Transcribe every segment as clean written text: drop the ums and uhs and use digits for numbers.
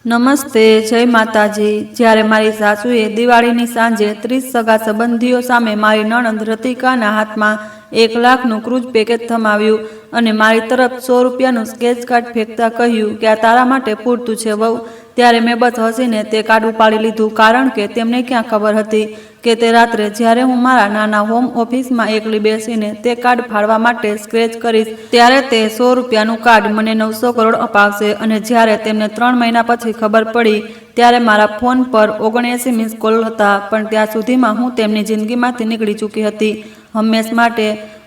નમસ્તે, જય માતાજી। જ્યારે મારી સાસુએ દિવાળીની સાંજે 30 સગા સંબંધીઓ સામે મારી નણંદ રતિકાના હાથમાં 1 લાખનું ક્રૂઝ પેકેજ થમાવ્યું અને મારી તરફ 100 રૂપિયાનું સ્કેચ કાર્ડ ફેંકતા કહ્યું કે આ તારા માટે પૂરતું છે વહુ, ત્યારે મેં બસ હસીને તે કાર્ડ ઉપાડી લીધું, કારણ કે તેમને ક્યાં ખબર હતી કે તે રાત્રે જ્યારે હું મારા નાના હોમ ઓફિસમાં એકલી બેસીને તે કાર્ડ ફાડવા માટે સ્ક્રેચ કરીશ ત્યારે તે 100 રૂપિયાનું કાર્ડ મને 900 કરોડ અપાવશે। અને જ્યારે તેમને 3 મહિના પછી ખબર પડી ત્યારે મારા ફોન પર 79 મિસ કોલ હતા, પણ ત્યાં સુધીમાં હું તેમની જિંદગીમાંથી નીકળી ચૂકી હતી હંમેશ માટે।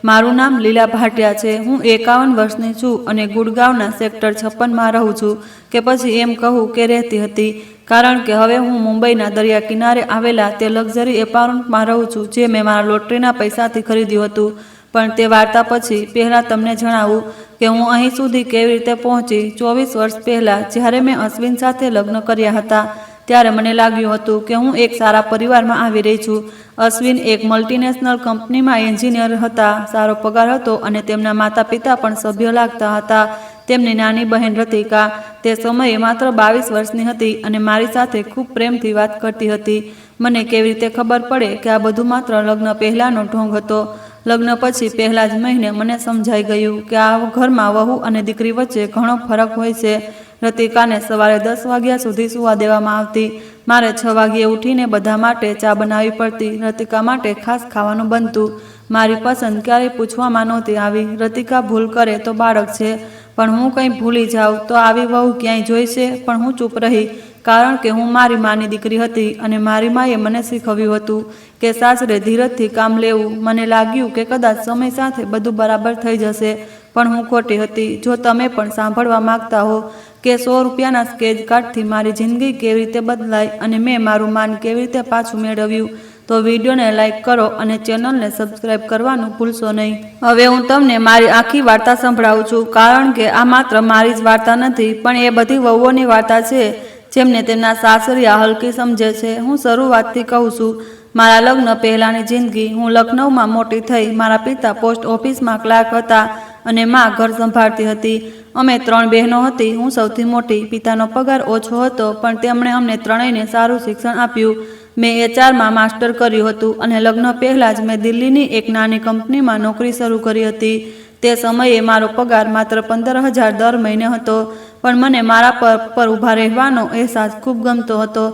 મારું નામ લીલા ભાટિયા છે। હું 51 વર્ષની છું અને ગુડગાંવના સેક્ટર 56માં રહું છું, કે પછી એમ કહું કે રહેતી હતી, કારણ કે હવે હું મુંબઈના દરિયા કિનારે આવેલા તે લક્ઝરી એપાર્ટમેન્ટમાં રહું છું જે મેં મારા લોટરીના પૈસાથી ખરીદ્યું હતું। પણ તે વાર્તા પછી પહેલાં તમને જણાવું કે હું અહીં સુધી કેવી રીતે પહોંચી। 24 વર્ષ પહેલાં જ્યારે મેં અશ્વિન સાથે લગ્ન કર્યા હતા ત્યારે મને લાગ્યું હતું કે હું એક સારા પરિવારમાં આવી રહી છું। અશ્વિન એક મલ્ટીનેશનલ કંપનીમાં એન્જિનિયર હતા, સારો પગાર હતો અને તેમના માતા પિતા પણ સભ્ય લાગતા હતા। તેમની નાની બહેન રતિકા તે સમયે માત્ર 22 વર્ષની હતી અને મારી સાથે ખૂબ પ્રેમથી વાત કરતી હતી। મને કેવી રીતે ખબર પડે કે આ બધું માત્ર લગ્ન પહેલાંનો ઢોંગ હતો? લગ્ન પછી પહેલા જ મહિને મને સમજાઈ ગયું કે આ ઘરમાં વહુ અને દીકરી વચ્ચે ઘણો ફરક હોય છે। રતિકાને સવારે 10 વાગ્યા સુધી સૂવા દેવામાં આવતી, મારે 6 વાગ્યે ઉઠીને બધા માટે ચા બનાવવી પડતી, રતિકા માટે ખાસ ખાવાનું બનતું। મારી પસંદ ક્યારેય પૂછવામાં નહોતી આવી। રતિકા ભૂલ કરે તો બાળક છે, પણ હું કંઈ ભૂલી જાઉં તો આવી વહુ ક્યાંય જોઈ છે? પણ હું ચૂપ રહી, કારણ કે હું મારી માની દીકરી હતી અને મારી માએ મને શીખવ્યું હતું કે સાસરે ધીરજથી કામ લેવું। મને લાગ્યું કે કદાચ સમય સાથે બધું બરાબર થઈ જશે, પણ હું ખોટી હતી। જો તમે પણ સાંભળવા માંગતા હો કે 100 રૂપિયાના સ્કેચ કાર્ડથી મારી જિંદગી કેવી રીતે બદલાઈ અને મેં મારું માન કેવી રીતે પાછું મેળવ્યું, તો વિડીયોને લાઇક કરો અને ચેનલને સબસ્ક્રાઈબ કરવાનું ભૂલશો નહીં। હવે હું તમને મારી આખી વાર્તા સંભળાવું છું, કારણ કે આ માત્ર મારી જ વાર્તા નથી, પણ એ બધી વહુઓની વાર્તા છે જેમને તેમના સાસરિયા હલકી સમજે છે। હું શરૂઆતથી કહું છું, મારા લગ્ન પહેલાંની જિંદગી। હું લખનૌમાં મોટી થઈ। મારા પિતા પોસ્ટ ઓફિસમાં ક્લાર્ક હતા અને મા ઘર સંભાળતી હતી। અમે 3 બહેનો હતી, હું સૌથી મોટી। પિતાનો પગાર ઓછો હતો, પણ તેમણે અમને ત્રણેયને સારું શિક્ષણ આપ્યું। મેં HR માં માસ્ટર કર્યું હતું અને લગ્ન પહેલાં જ મેં દિલ્હીની એક નાની કંપનીમાં નોકરી શરૂ કરી હતી। તે સમયે મારો પગાર માત્ર 15,000 દર મહિને હતો, પણ મને મારા પર ઊભા રહેવાનો અહેસાસ ખૂબ ગમતો હતો।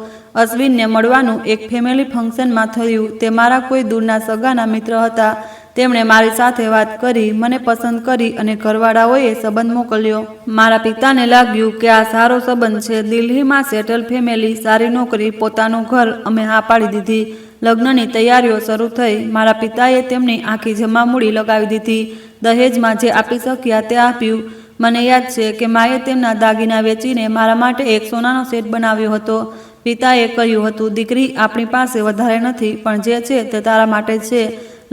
અશ્વિનને મળવાનું એક ફેમિલી ફંક્શનમાં થયું। તે મારા કોઈ દૂરના સગાના મિત્ર હતા। તેમણે મારી સાથે વાત કરી, મને પસંદ કરી અને ઘરવાળાઓએ સંબંધ મોકલ્યો। મારા પિતાને લાગ્યું કે આ સારો સંબંધ છે। દિલ્હીમાં સેટલ ફેમિલી, સારી નોકરી, પોતાનું ઘર, અમે હા પાડી દીધી। લગ્નની તૈયારીઓ શરૂ થઈ। મારા પિતાએ તેમની આખી જમામૂડી લગાવી દીધી। દહેજમાં જે આપી શક્યા તે આપ્યું। મને યાદ છે કે માએ તેમના દાગીના વેચીને મારા માટે એક સોનાનો સેટ બનાવ્યો હતો। પિતાએ કહ્યું હતું, દીકરી, આપણી પાસે વધારે નથી, પણ જે છે તે તારા માટે છે।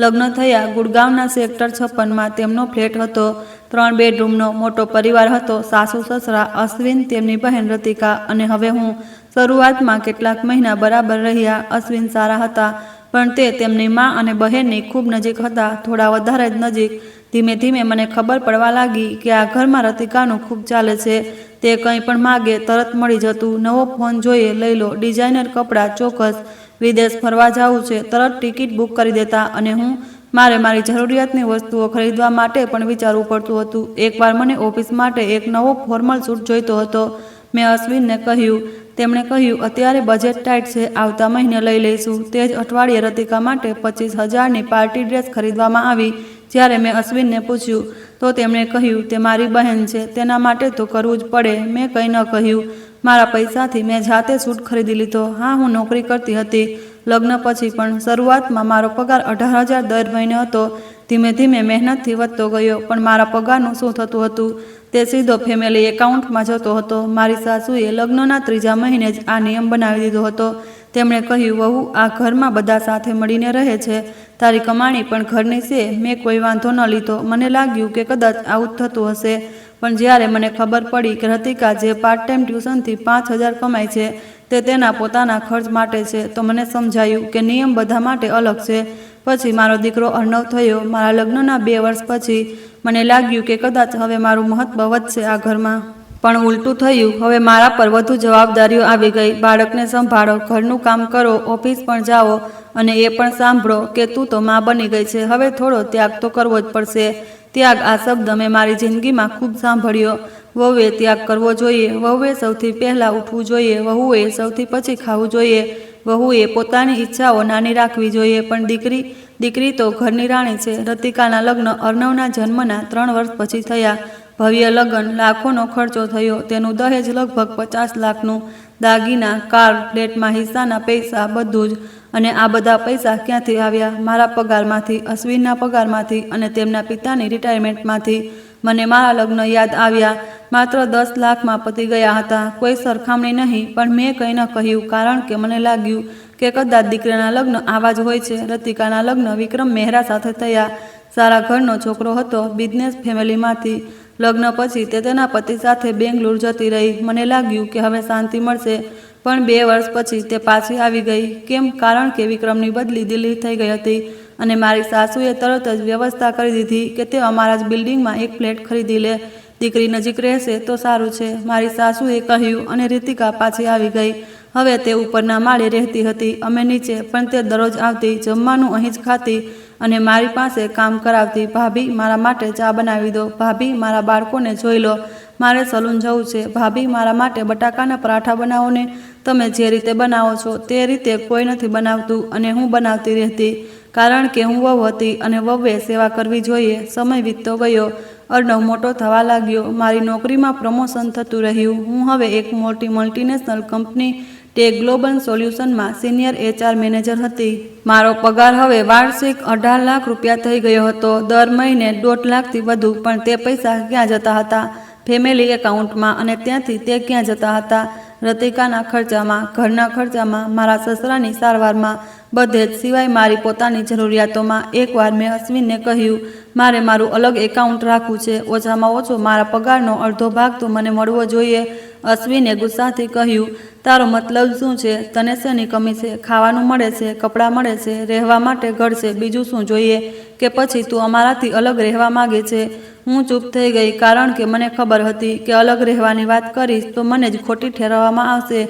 લગ્ન થયા। ગુડગાંવના સેક્ટર 56માં તેમનો ફ્લેટ હતો। 3 બેડરૂમનો મોટો પરિવાર હતો, સાસુ સસરા, અશ્વિન, તેમની બહેન રતિકા અને હવે હું। શરૂઆતમાં કેટલાક મહિના બરાબર રહ્યા। અશ્વિન સારા હતા, પણ તે તેમની મા અને બહેનની ખૂબ નજીક હતા, થોડા વધારે જ નજીક। ધીમે ધીમે મને ખબર પડવા લાગી કે આ ઘરમાં રતિકાનું ખૂબ ચાલે છે। તે કંઈ પણ માગે તરત મળી જતું। નવો ફોન જોઈએ લઈ લો, ડિઝાઇનર કપડાં ચોક્કસ, વિદેશ ફરવા જવું છે તરત ટિકિટ બુક કરી દેતા અને મારે મારી જરૂરિયાતની વસ્તુઓ ખરીદવા માટે પણ વિચારવું પડતું હતું। એકવાર મને ઓફિસ માટે એક નવો ફોર્મલ સૂટ જોઈતો હતો। મેં અશ્વિનને કહ્યું। તેમણે કહ્યું, અત્યારે બજેટ ટાઈટ છે, આવતા મહિને લઈ લઈશું। તે જ અઠવાડિયે રતિકા માટે 25,000ની પાર્ટી ડ્રેસ ખરીદવામાં આવી। જ્યારે મેં અશ્વિનને પૂછ્યું તો તેમણે કહ્યું, તે મારી બહેન છે, તેના માટે તો કરવું જ પડે। મેં કંઈ ન કહ્યું। મારા પૈસાથી મેં જાતે સૂટ ખરીદી લીધો। હા, હું નોકરી કરતી હતી લગ્ન પછી પણ। શરૂઆતમાં મારો પગાર 18,000 દર મહિને હતો, ધીમે ધીમે મહેનતથી વધતો ગયો। પણ મારા પગારનું શું થતું હતું? તે સીધો ફેમિલી એકાઉન્ટમાં જતો હતો। મારી સાસુએ લગ્નના 3જા મહિને જ આ નિયમ બનાવી દીધો હતો। તેમણે કહ્યું, વહુ, આ ઘરમાં બધા સાથે મળીને રહે છે, તારી કમાણી પણ ઘરની છે। મેં કોઈ વાંધો ન લીધો। મને લાગ્યું કે કદાચ આવું જ થતું હશે, પણ જ્યારે મને ખબર પડી કે રતિકા જે પાર્ટ ટાઈમ ટ્યુશનથી 5,000 કમાય છે તે તેના પોતાના ખર્ચ માટે છે, તો મને સમજાયું કે નિયમ બધા માટે અલગ છે। પછી મારો દીકરો અર્ણવ થયો। મારા લગ્નના 2 વર્ષ પછી મને લાગ્યું કે કદાચ હવે મારું મહત્વ વધશે આ ઘરમાં। પણ ઉલટું થયું. હવે મારા પર વધુ જવાબદારીઓ આવી ગઈ. બાળકને સંભાળો, ઘરનું કામ કરો, ઓફિસ પણ જાઓ અને એ પણ સાંભળો કે તું તો માં બની ગઈ છે, હવે થોડો ત્યાગ તો કરવો જ પડશે. ત્યાગ આ શબ્દ મેં મારી જિંદગીમાં ખૂબ સાંભળ્યો. વહુએ ત્યાગ કરવો જોઈએ, વહુએ સૌથી પહેલાં ઉઠવું જોઈએ, વહુએ સૌથી પછી ખાવું જોઈએ, વહુએ પોતાની ઈચ્છાઓ નાની રાખવી જોઈએ. પણ દીકરી તો ઘરની રાણી છે. રતિકાના લગ્ન અર્ણવના જન્મના 3 વર્ષ પછી થયા. ભવ્ય લગ્ન, લાખોનો ખર્ચો થયો. તેનું દહેજ લગભગ 50 લાખનું. દાગીના, કાર, ફ્લેટમાં હિસ્સાના પૈસા, બધું જ. અને આ બધા પૈસા ક્યાંથી આવ્યા? મારા પગારમાંથી, અશ્વિનના પગારમાંથી અને તેમના પિતાની રિટાયરમેન્ટમાંથી. મને મારા લગ્ન યાદ આવ્યા. માત્ર 10 લાખમાં પતી ગયા હતા. કોઈ સરખામણી નહીં, પણ મેં કંઈ ન કહ્યું, કારણ કે મને લાગ્યું કે કદાચ દીકરાના લગ્ન આવા જ હોય છે. રતિકાના લગ્ન વિક્રમ મહેરા સાથે થયા. સારા ઘરનો છોકરો હતો, બિઝનેસ ફેમિલીમાંથી. લગ્ન પછી તે તેના પતિ સાથે બેંગ્લોર જતી રહી. મને લાગ્યું કે હવે શાંતિ મળશે, પણ 2 વર્ષ પછી તે પાછી આવી ગઈ. કેમ? કારણ કે વિક્રમની બદલી દિલ્હી થઈ ગઈ હતી અને મારી સાસુએ તરત જ વ્યવસ્થા કરી દીધી કે તે અમારા જ બિલ્ડિંગમાં એક ફ્લેટ ખરીદી લે. દીકરી નજીક રહેશે તો સારું છે, મારી સાસુએ કહ્યું. અને રીતિકા પાછી આવી ગઈ. હવે તે ઉપરના માળે રહેતી હતી, અમે નીચે, પણ તે દરરોજ આવતી, જમવાનું અહીં જ ખાતી અને મારી પાસે કામ કરાવતી. ભાભી, મારા માટે ચા બનાવી દો. ભાભી, મારા બાળકોને જોઈ લો. મારે સલૂન જવું છે. ભાભી, મારા માટે બટાકાના પરાઠા બનાવો ને. તમે જે રીતે બનાવો છો તે રીતે કોઈ નથી બનાવતું. અને હું બનાવતી રહેતી, કારણ કે હું વહુ હતી અને વહુએ સેવા કરવી જોઈએ. સમય વીતતો ગયો. અર્ણવ મોટો થવા લાગ્યો. મારી નોકરીમાં પ્રમોશન થતું રહ્યું. હું હવે એક મોટી મલ્ટીનેશનલ કંપની ટેક ગ્લોબલ સોલ્યુશનમાં સિનિયર HR મેનેજર હતી. મારો પગાર હવે વાર્ષિક 18 લાખ રૂપિયા થઈ ગયો હતો. દર મહિને 1.5 લાખથી વધુ. પણ તે પૈસા ક્યાં જતા હતા? ફેમિલી એકાઉન્ટમાં. અને ત્યાંથી તે ક્યાં જતા હતા? રતિકાના ખર્ચામાં, ઘરના ખર્ચામાં, મારા સસરાની સારવારમાં, બધે જ. સિવાય મારી પોતાની જરૂરિયાતોમાં. એકવાર મેં અશ્વિનને કહ્યું, મારે મારું અલગ એકાઉન્ટ રાખવું છે. ઓછામાં ઓછો મારા પગારનો અડધો ભાગ તો મને મળવો જોઈએ. અશ્વિને ગુસ્સાથી કહ્યું, તારો મતલબ શું છે? તને શેની કમી છે? ખાવાનું મળે છે, કપડાં મળે છે, રહેવા માટે ઘર છે, બીજું શું જોઈએ? કે પછી તું અમારાથી અલગ રહેવા માગે છે? હું ચૂપ થઈ ગઈ, કારણ કે મને ખબર હતી કે અલગ રહેવાની વાત કરીશ તો મને જ ખોટી ઠેરવવામાં આવશે.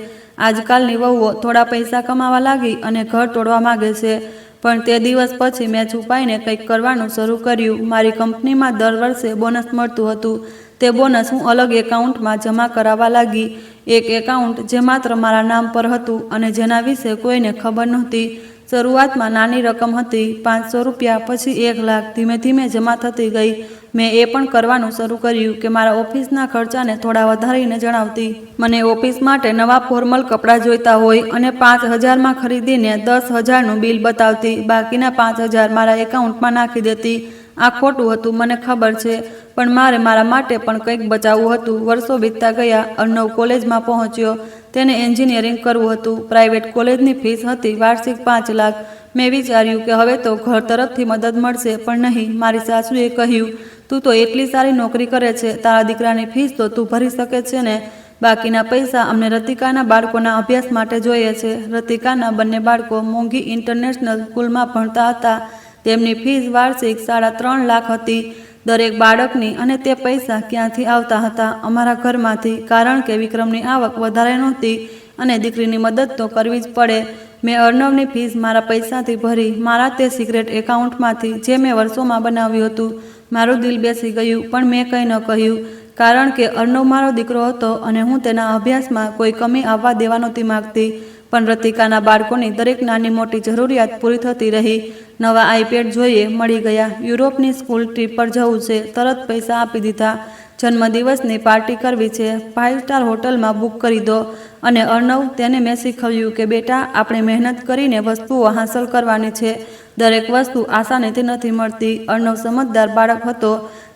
આજકાલની વહુઓ થોડા પૈસા કમાવા લાગી અને ઘર તોડવા માગે છે. પણ તે દિવસ પછી મેં છુપાઈને કંઈક કરવાનું શરૂ કર્યું. મારી કંપનીમાં દર વર્ષે બોનસ મળતું હતું. તે બોનસ હું અલગ એકાઉન્ટમાં જમા કરાવવા લાગી. એક એકાઉન્ટ જે માત્ર મારા નામ પર હતું અને જેના વિશે કોઈને ખબર નહોતી. શરૂઆતમાં નાની રકમ હતી, 500 રૂપિયા, પછી 1 લાખ. ધીમે ધીમે જમા થતી ગઈ. મેં એ પણ કરવાનું શરૂ કર્યું કે મારા ઓફિસના ખર્ચાને થોડા વધારીને જણાવતી. મને ઓફિસ માટે નવા ફોર્મલ કપડાં જોઈતા હોય અને 5000માં ખરીદીને 10,000નું બિલ બતાવતી. બાકીના 5000 મારા એકાઉન્ટમાં નાખી દેતી. આ ખોટું હતું, મને ખબર છે, પણ મારે મારા માટે પણ કંઈક બચાવવું હતું. વર્ષો વીતતા ગયા. અર્ણવ કોલેજમાં પહોંચ્યો. તેને એન્જિનિયરિંગ કરવું હતું. પ્રાઇવેટ કોલેજની ફીસ હતી વાર્ષિક 5 લાખ. મેં વિચાર્યું કે હવે તો ઘર તરફથી મદદ મળશે, પણ નહીં. મારી સાસુએ કહ્યું, તું તો એટલી સારી નોકરી કરે છે, તારા દીકરાની ફીસ તો તું ભરી શકે છે ને. બાકીના પૈસા અમને રતિકાના બાળકોના અભ્યાસ માટે જોઈએ છે. રતિકાના બંને બાળકો મોંઘી ઇન્ટરનેશનલ સ્કૂલમાં ભણતા હતા. તેમની ફીસ વાર્ષિક 3.5 લાખ હતી દરેક બાળકની. અને તે પૈસા ક્યાંથી આવતા હતા? અમારા ઘરમાંથી, કારણ કે વિક્રમની આવક વધારે નહોતી અને દીકરીની મદદ તો કરવી જ પડે. મેં અર્ણવની ફીસ મારા પૈસાથી ભરી, મારા તે સિક્રેટ એકાઉન્ટમાંથી જે મેં વર્ષોમાં બનાવ્યું હતું. મારું દિલ બેસી ગયું, પણ મેં કંઈ ન કહ્યું, કારણ કે અર્ણવ મારો દીકરો હતો અને હું તેના અભ્યાસમાં કોઈ કમી આવવા દેવા નહોતી માગતી. પણ રતિકાના બાળકોની દરેક નાની મોટી જરૂરિયાત પૂરી થતી રહી. નવા આઈપેડ જોઈએ, મળી ગયા. યુરોપની સ્કૂલ ટ્રીપ પર જવું છે, તરત પૈસા આપી દીધા. જન્મદિવસની પાર્ટી કરવી છે, 5 સ્ટાર હોટલમાં બુક કરી દો. અને અર્ણવ, તેને મેં શીખવ્યું કે બેટા, આપણે મહેનત કરીને વસ્તુઓ હાંસલ કરવાની છે. દરેક વસ્તુ આસાનીથી નથી મળતી. અર્ણવ સમજદાર બાળક હતો.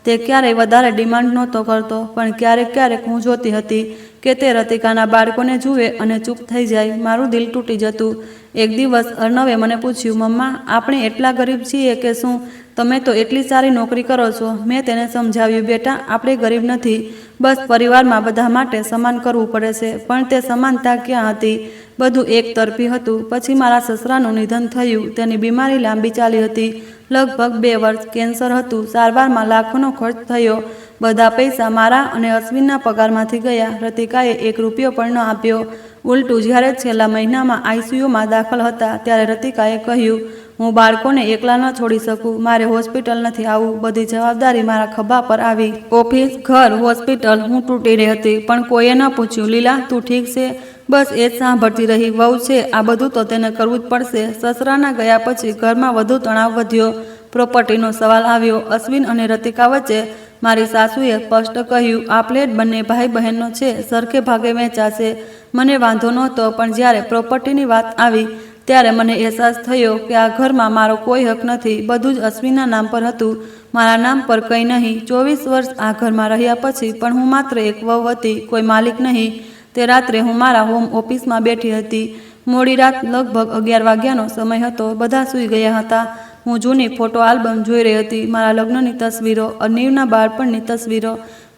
તે ક્યારેય વધારે ડિમાન્ડ નહોતો કરતો, પણ ક્યારેક ક્યારેક હું જોતી હતી કે તે રતિકાના બાળકોને જુએ અને ચૂપ થઈ જાય. મારું દિલ તૂટી જતું. એક દિવસ અર્ણવે મને પૂછ્યું, મમ્મા, આપણે એટલા ગરીબ છીએ કે શું? તમે તો એટલી સારી નોકરી કરો છો. મેં તેને સમજાવ્યું, બેટા, આપણે ગરીબ નથી, બસ પરિવારમાં બધા માટે સમાન કરવું પડે છે. પણ તે સમાનતા ક્યાં હતી? બધું એક તરફી હતું. પછી મારા સસરાનું નિધન થયું. તેની બીમારી લાંબી ચાલી હતી, લગભગ 2 વર્ષ. કેન્સર હતું. સારવારમાં લાખોનો ખર્ચ થયો. બધા પૈસા મારા અને અશ્વિનના પગારમાંથી ગયા. રતિકાએ 1 રૂપિયો પણ ન આપ્યો. ઉલટું જ્યારે છેલ્લા મહિનામાં આઈસીયુમાં દાખલ હતા ત્યારે રતિકાએ કહ્યું, હું બાળકોને એકલા ન છોડી શકું, મારે હોસ્પિટલ નથી આવવું. બધી જવાબદારી મારા ખભા પર આવી. ઓફિસ, ઘર, હોસ્પિટલ, હું તૂટી રહી હતી. પણ કોઈએ ન પૂછ્યું, લીલા તું ઠીક છે? બસ એ જ સાંભળતી રહી. વહુ છે, આ બધું તો તેને કરવું જ પડશે. સસરાના ગયા પછી ઘરમાં વધુ તણાવ વધ્યો. પ્રોપર્ટીનો સવાલ આવ્યો. અશ્વિન અને રતિકા વચ્ચે મારી સાસુએ સ્પષ્ટ કહ્યું, આ ફ્લેટ બંને ભાઈ બહેનનો છે, સરખે ભાગે વહેંચાશે. મને વાંધો નહોતો, પણ જ્યારે પ્રોપર્ટીની વાત આવી ત્યારે મને અહેસાસ થયો કે આ ઘરમાં મારો કોઈ હક નથી. બધું જ અશ્વિનના નામ પર હતું, મારા નામ પર કંઈ નહીં. 24 વર્ષ આ ઘરમાં રહ્યા પછી પણ હું માત્ર એક વહુ હતી, કોઈ માલિક નહીં. તે રાત્રે હું મારા હોમ ઓફિસમાં બેઠી હતી. મોડી રાત, લગભગ 11 વાગ્યાનો સમય હતો. બધા સૂઈ ગયા હતા. હું જૂની ફોટો આલ્બમ જોઈ રહી હતી. મારા લગ્નની તસવીરો, નીવના બાળપણની તસવીરો.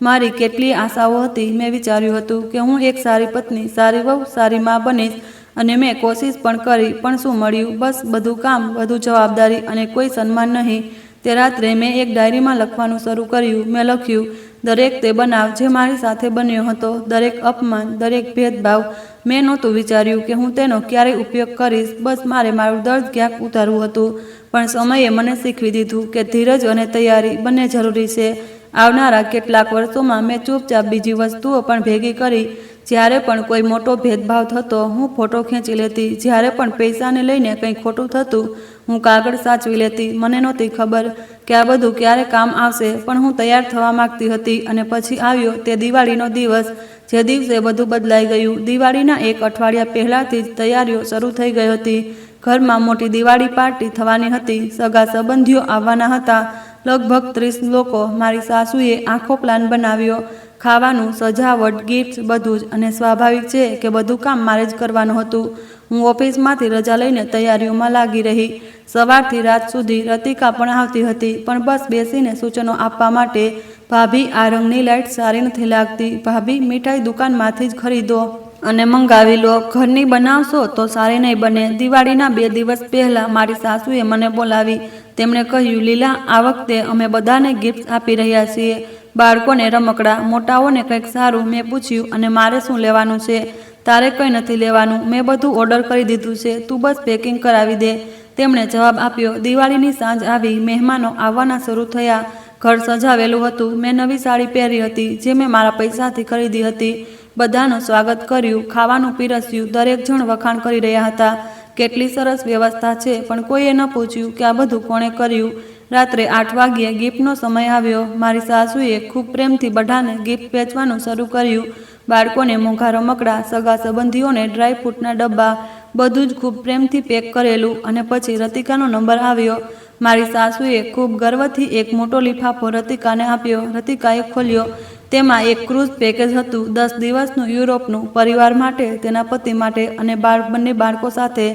મારી કેટલીય આશાઓ હતી. મેં વિચાર્યું હતું કે હું એક સારી પત્ની, સારી વહુ, સારી મા બનીશ. અને મેં કોશિશ પણ કરી. પણ શું મળ્યું? બસ બધું કામ, વધુ જવાબદારી અને કોઈ સન્માન નહીં. તે રાત્રે મેં એક ડાયરીમાં લખવાનું શરૂ કર્યું. મેં લખ્યું, દરેક તે બનાવ જે મારી સાથે બન્યો હતો, દરેક અપમાન, દરેક ભેદભાવ. મેં નહોતું વિચાર્યું કે હું તેનો ક્યારેય ઉપયોગ કરીશ. બસ મારે મારું દર્દ ક્યાંક ઉતારવું હતું. પણ સમયે મને શીખવી દીધું કે ધીરજ અને તૈયારી બંને જરૂરી છે. આવનારા કેટલાક વર્ષોમાં મેં ચૂપચાપ બીજી વસ્તુઓ પણ ભેગી કરી. જ્યારે પણ કોઈ મોટો ભેદભાવ થતો, હું ફોટો ખેંચી લેતી. જ્યારે પણ પૈસાને લઈને કંઈ ખોટું થતું, હું કાગળ સાચવી લેતી. મને નહોતી ખબર કે આ બધું ક્યારે કામ આવશે, પણ હું તૈયાર થવા માંગતી હતી. અને પછી આવ્યો તે દિવાળીનો દિવસ, જે દિવસે બધું બદલાઈ ગયું. દિવાળીના 1 અઠવાડિયા પહેલાંથી જ તૈયારીઓ શરૂ થઈ ગઈ હતી. ઘરમાં મોટી દિવાળી પાર્ટી થવાની હતી. સગા સંબંધીઓ આવવાના હતા, લગભગ 30 લોકો. મારી સાસુએ આખો પ્લાન બનાવ્યો, ખાવાનું, સજાવટ, ગિફ્ટ્સ, બધું જ. અને સ્વાભાવિક છે કે બધું કામ મારે જ કરવાનું હતું. હું ઓફિસમાંથી રજા લઈને તૈયારીઓમાં લાગી રહી. સવારથી રાત સુધી. રતિકા પણ આવતી હતી, પણ બસ બેસીને સૂચનો આપવા માટે. ભાભી, આ રંગની લાઇટ સારી નથી લાગતી. ભાભી, મીઠાઈ દુકાનમાંથી જ ખરીદો અને મંગાવી લો. ઘરની બનાવશો તો સારી નહીં બને. દિવાળીના 2 દિવસ પહેલાં મારી સાસુએ મને બોલાવી. તેમણે કહ્યું, લીલા, આ વખતે અમે બધાને ગિફ્ટ આપી રહ્યા છીએ. બાળકોને રમકડા, મોટાઓને કંઈક સારું. મેં પૂછ્યું, અને મારે શું લેવાનું છે? તારે કંઈ નથી લેવાનું, મેં બધું ઓર્ડર કરી દીધું છે, તું બસ પેકિંગ કરાવી દે. તેમણે જવાબ આપ્યો. દિવાળીની સાંજ આવી. મહેમાનો આવવાના શરૂ થયા. ઘર સજાવેલું હતું. મેં નવી સાડી પહેરી હતી, જે મેં મારા પૈસાથી ખરીદી હતી. બધાનું સ્વાગત કર્યું, ખાવાનું પીરસ્યું. દરેક જણ વખાણ કરી રહ્યા હતા, કેટલી સરસ વ્યવસ્થા છે. પણ કોઈએ ન પૂછ્યું કે આ બધું કોણે કર્યું. રાત્રે 8 વાગ્યે ગિફ્ટનો સમય આવ્યો. મારી સાસુએ ખૂબ પ્રેમથી બધાને ગિફ્ટ વેચવાનું શરૂ કર્યું. બાળકોને મોંઘા રમકડા, સગા સંબંધીઓને ડ્રાયફ્રૂટના ડબ્બા, બધું જ ખૂબ પ્રેમથી પેક કરેલું. અને પછી રતિકાનો નંબર આવ્યો. મારી સાસુએ ખૂબ ગર્વથી એક મોટો લિફાફો રતિકાને આપ્યો. રતિકાએ ખોલ્યો. તેમાં એક ક્રૂઝ પેકેજ હતું, 10 દિવસનું યુરોપનું, પરિવાર માટે, તેના પતિ માટે અને બંને બાળકો સાથે.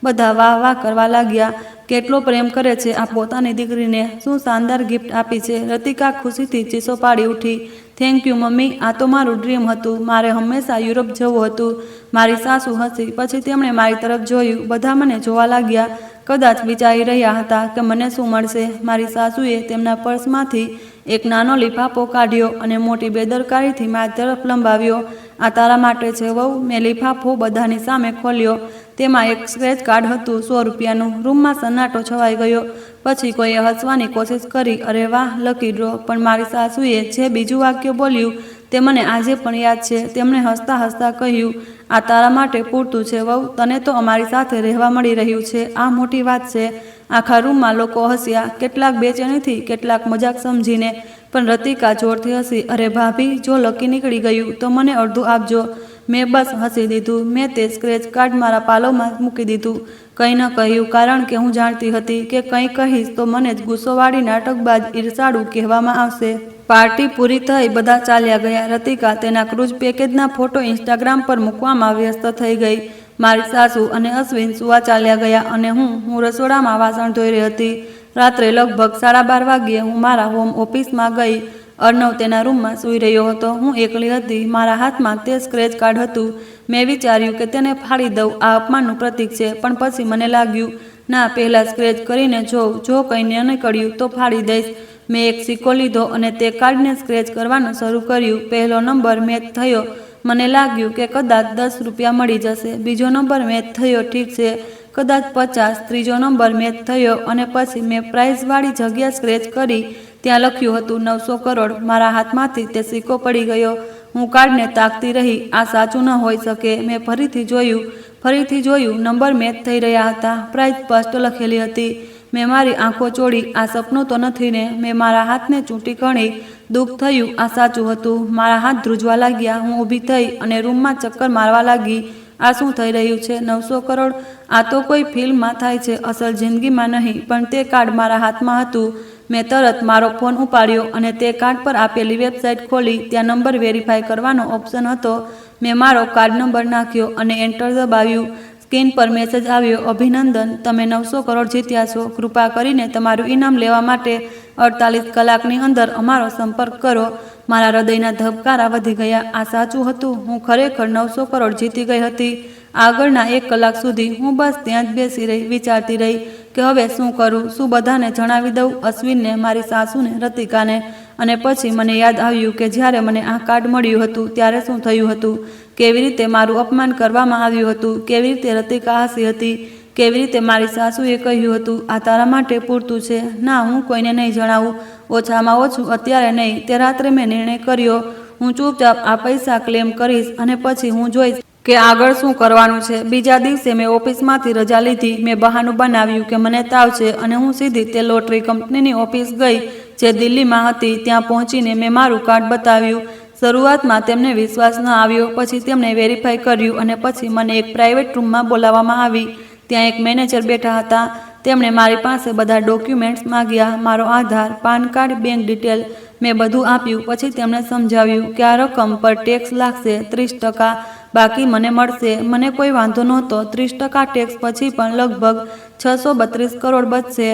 બધા વાહ વાહ કરવા લાગ્યા. કેટલો પ્રેમ કરે છે આ પોતાની દીકરીને, શું શાનદાર ગિફ્ટ આપી છે. રતિકા ખુશીથી ચીસો પાડી ઉઠી. થેન્ક યુ મમ્મી, આ તો મારું ડ્રીમ હતું. મારે હંમેશા યુરોપ જવું હતું. મારી સાસુ હસી. પછી તેમણે મારી તરફ જોયું. બધા મને જોવા લાગ્યા. કદાચ વિચારી રહ્યા હતા કે મને શું મળશે. મારી સાસુએ તેમના પર્સમાંથી એક નાનો લિફાફો કાઢ્યો અને મોટી બેદરકારીથી મારી તરફ લંબાવ્યો. આ તારા માટે છે વહુ. મેં લિફાફો બધાની સામે ખોલ્યો. તેમાં એક સ્ક્રેચ કાર્ડ હતું, 100 રૂપિયાનું. રૂમમાં સન્નાટો છવાઈ ગયો. પછી કોઈએ હસવાની કોશિશ કરી. અરે વાહ, લકી ડ્રો. પણ મારી સાસુએ જે બીજું વાક્ય બોલ્યું તે મને આજે પણ યાદ છે. તેમણે હસતા હસતા કહ્યું, આ તારા માટે પૂરતું છે વહુ. તને તો અમારી સાથે રહેવા મળી રહ્યું છે, આ મોટી વાત છે. આખા રૂમમાં લોકો હસ્યા, કેટલાક બેચેનીથી, કેટલાક મજાક સમજીને. પણ રતિકા જોરથી હસી. અરે ભાભી, જો લકી નીકળી ગયું તો મને અડધું આપજો. મેં બસ હસી દીધું. મેં તે સ્ક્રેચ કાર્ડ મારા પાલોમાં મૂકી દીધું. કંઈ ન કહ્યું, કારણ કે હું જાણતી હતી કે કંઈ કહીશ તો મને જ ગુસ્સોવાળી, નાટકબાજ, ઈર્ષાળુ કહેવામાં આવશે. પાર્ટી પૂરી થઈ. બધા ચાલ્યા ગયા. રતિકા તેના ક્રૂઝ પેકેજના ફોટો ઇન્સ્ટાગ્રામ પર મૂકવામાં વ્યસ્ત થઈ ગઈ. મારી સાસુ અને અશ્વિન સુવા ચાલ્યા ગયા અને હું રસોડામાં વાસણ ધોઈ રહી હતી. રાત્રે લગભગ 12:30 વાગ્યે હું મારા હોમ ઓફિસમાં ગઈ. અર્ણવ તેના રૂમમાં સૂઈ રહ્યો હતો. હું એકલી હતી. મારા હાથમાં તે સ્ક્રેચ કાર્ડ હતું. મેં વિચાર્યું કે તેને ફાડી દઉં, આ અપમાનનું પ્રતીક છે. પણ પછી મને લાગ્યું, ના, પહેલાં સ્ક્રેચ કરીને જોઉં, જો કંઈ ન નીકળ્યું તો ફાડી દઈશ. મેં એક સિક્કો લીધો અને તે કાર્ડને સ્ક્રેચ કરવાનું શરૂ કર્યું. પહેલો નંબર મેચ થયો. મને લાગ્યું કે કદાચ 10 રૂપિયા મળી જશે. બીજો નંબર મેચ થયો, ઠીક છે, કદાચ 50. ત્રીજો નંબર મેચ થયો અને પછી મેં પ્રાઇઝવાળી જગ્યા સ્ક્રેચ કરી. ત્યાં લખ્યું હતું 900 કરોડ. મારા હાથમાંથી તે સિક્કો પડી ગયો. હું કાર્ડને તાકતી રહી. આ સાચું ન હોઈ શકે. મેં ફરીથી જોયું. નંબર મેચ થઈ રહ્યા હતા. પ્રાઇઝ સ્પષ્ટ લખેલી હતી. મેં મારી આંખો ચોળી. આ સપનું તો નથી ને? મેં મારા હાથને ચૂંટી ગણી. દુઃખ થયું. આ સાચું હતું. મારા હાથ ધ્રુજવા લાગ્યા. હું ઊભી થઈ અને રૂમમાં ચક્કર મારવા લાગી. આ શું થઈ રહ્યું છે? 900 કરોડ? આ તો કોઈ ફિલ્મમાં થાય છે, અસલ જિંદગીમાં નહીં. પણ તે કાર્ડ મારા હાથમાં હતું. મેં તરત મારો ફોન ઉપાડ્યો અને તે કાર્ડ પર આપેલી વેબસાઇટ ખોલી. ત્યાં નંબર વેરીફાઈ કરવાનો ઓપ્શન હતો. મેં મારો કાર્ડ નંબર નાખ્યો અને એન્ટર દબાવ્યું. સ્ક્રીન પર મેસેજ આવ્યો, અભિનંદન, તમે 900 કરોડ જીત્યા છો. કૃપા કરીને તમારું ઇનામ લેવા માટે 48 કલાકની અંદર અમારો સંપર્ક કરો. મારા હૃદયના ધબકારા વધી ગયા. આ સાચું હતું. હું ખરેખર 900 કરોડ જીતી ગઈ હતી. આગળના 1 કલાક સુધી હું બસ ત્યાં જ બેસી રહી, વિચારતી રહી કે હવે શું કરું, શું બધાને જણાવી દઉં, અશ્વિનને, મારી સાસુને, રતિકાને. અને પછી મને યાદ આવ્યું કે જ્યારે મને આ કાર્ડ મળ્યું હતું ત્યારે શું થયું હતું, કેવી રીતે મારું અપમાન કરવામાં આવ્યું હતું, કેવી રીતે રતિકા હસી હતી, કેવી રીતે મારી સાસુએ કહ્યું હતું આ તારા માટે પૂરતું છે. ના, હું કોઈને નહીં જણાવું, ઓછામાં ઓછું અત્યારે નહીં. તે રાત્રે મેં નિર્ણય કર્યો, હું ચૂપચાપ આ પૈસા ક્લેમ કરીશ અને પછી હું જોઈશ કે આગળ શું કરવાનું છે. બીજા દિવસે મેં ઓફિસમાંથી રજા લીધી. મેં બહાનું બનાવ્યું કે મને તાવ છે અને હું સીધી તે લોટરી કંપનીની ઓફિસ ગઈ જે દિલ્હીમાં હતી. ત્યાં પહોંચીને મેં મારું કાર્ડ બતાવ્યું. શરૂઆતમાં તેમને વિશ્વાસ ન આવ્યો. પછી તેમણે વેરીફાઈ કર્યું અને પછી મને એક પ્રાઇવેટ રૂમમાં બોલાવવામાં આવી. ત્યાં એક મેનેજર બેઠા હતા. તેમણે મારી પાસે બધા ડોક્યુમેન્ટ્સ માંગ્યા, મારો આધાર, પાન કાર્ડ, બેંક ડિટેલ. મેં બધું આપ્યું. પછી તેમણે સમજાવ્યું કે આ રકમ પર ટેક્સ લાગશે 30%, બાકી મને મળશે. મને કોઈ વાંધો નહોતો. 30% ટેક્સ પછી પણ લગભગ 632 કરોડ બચશે.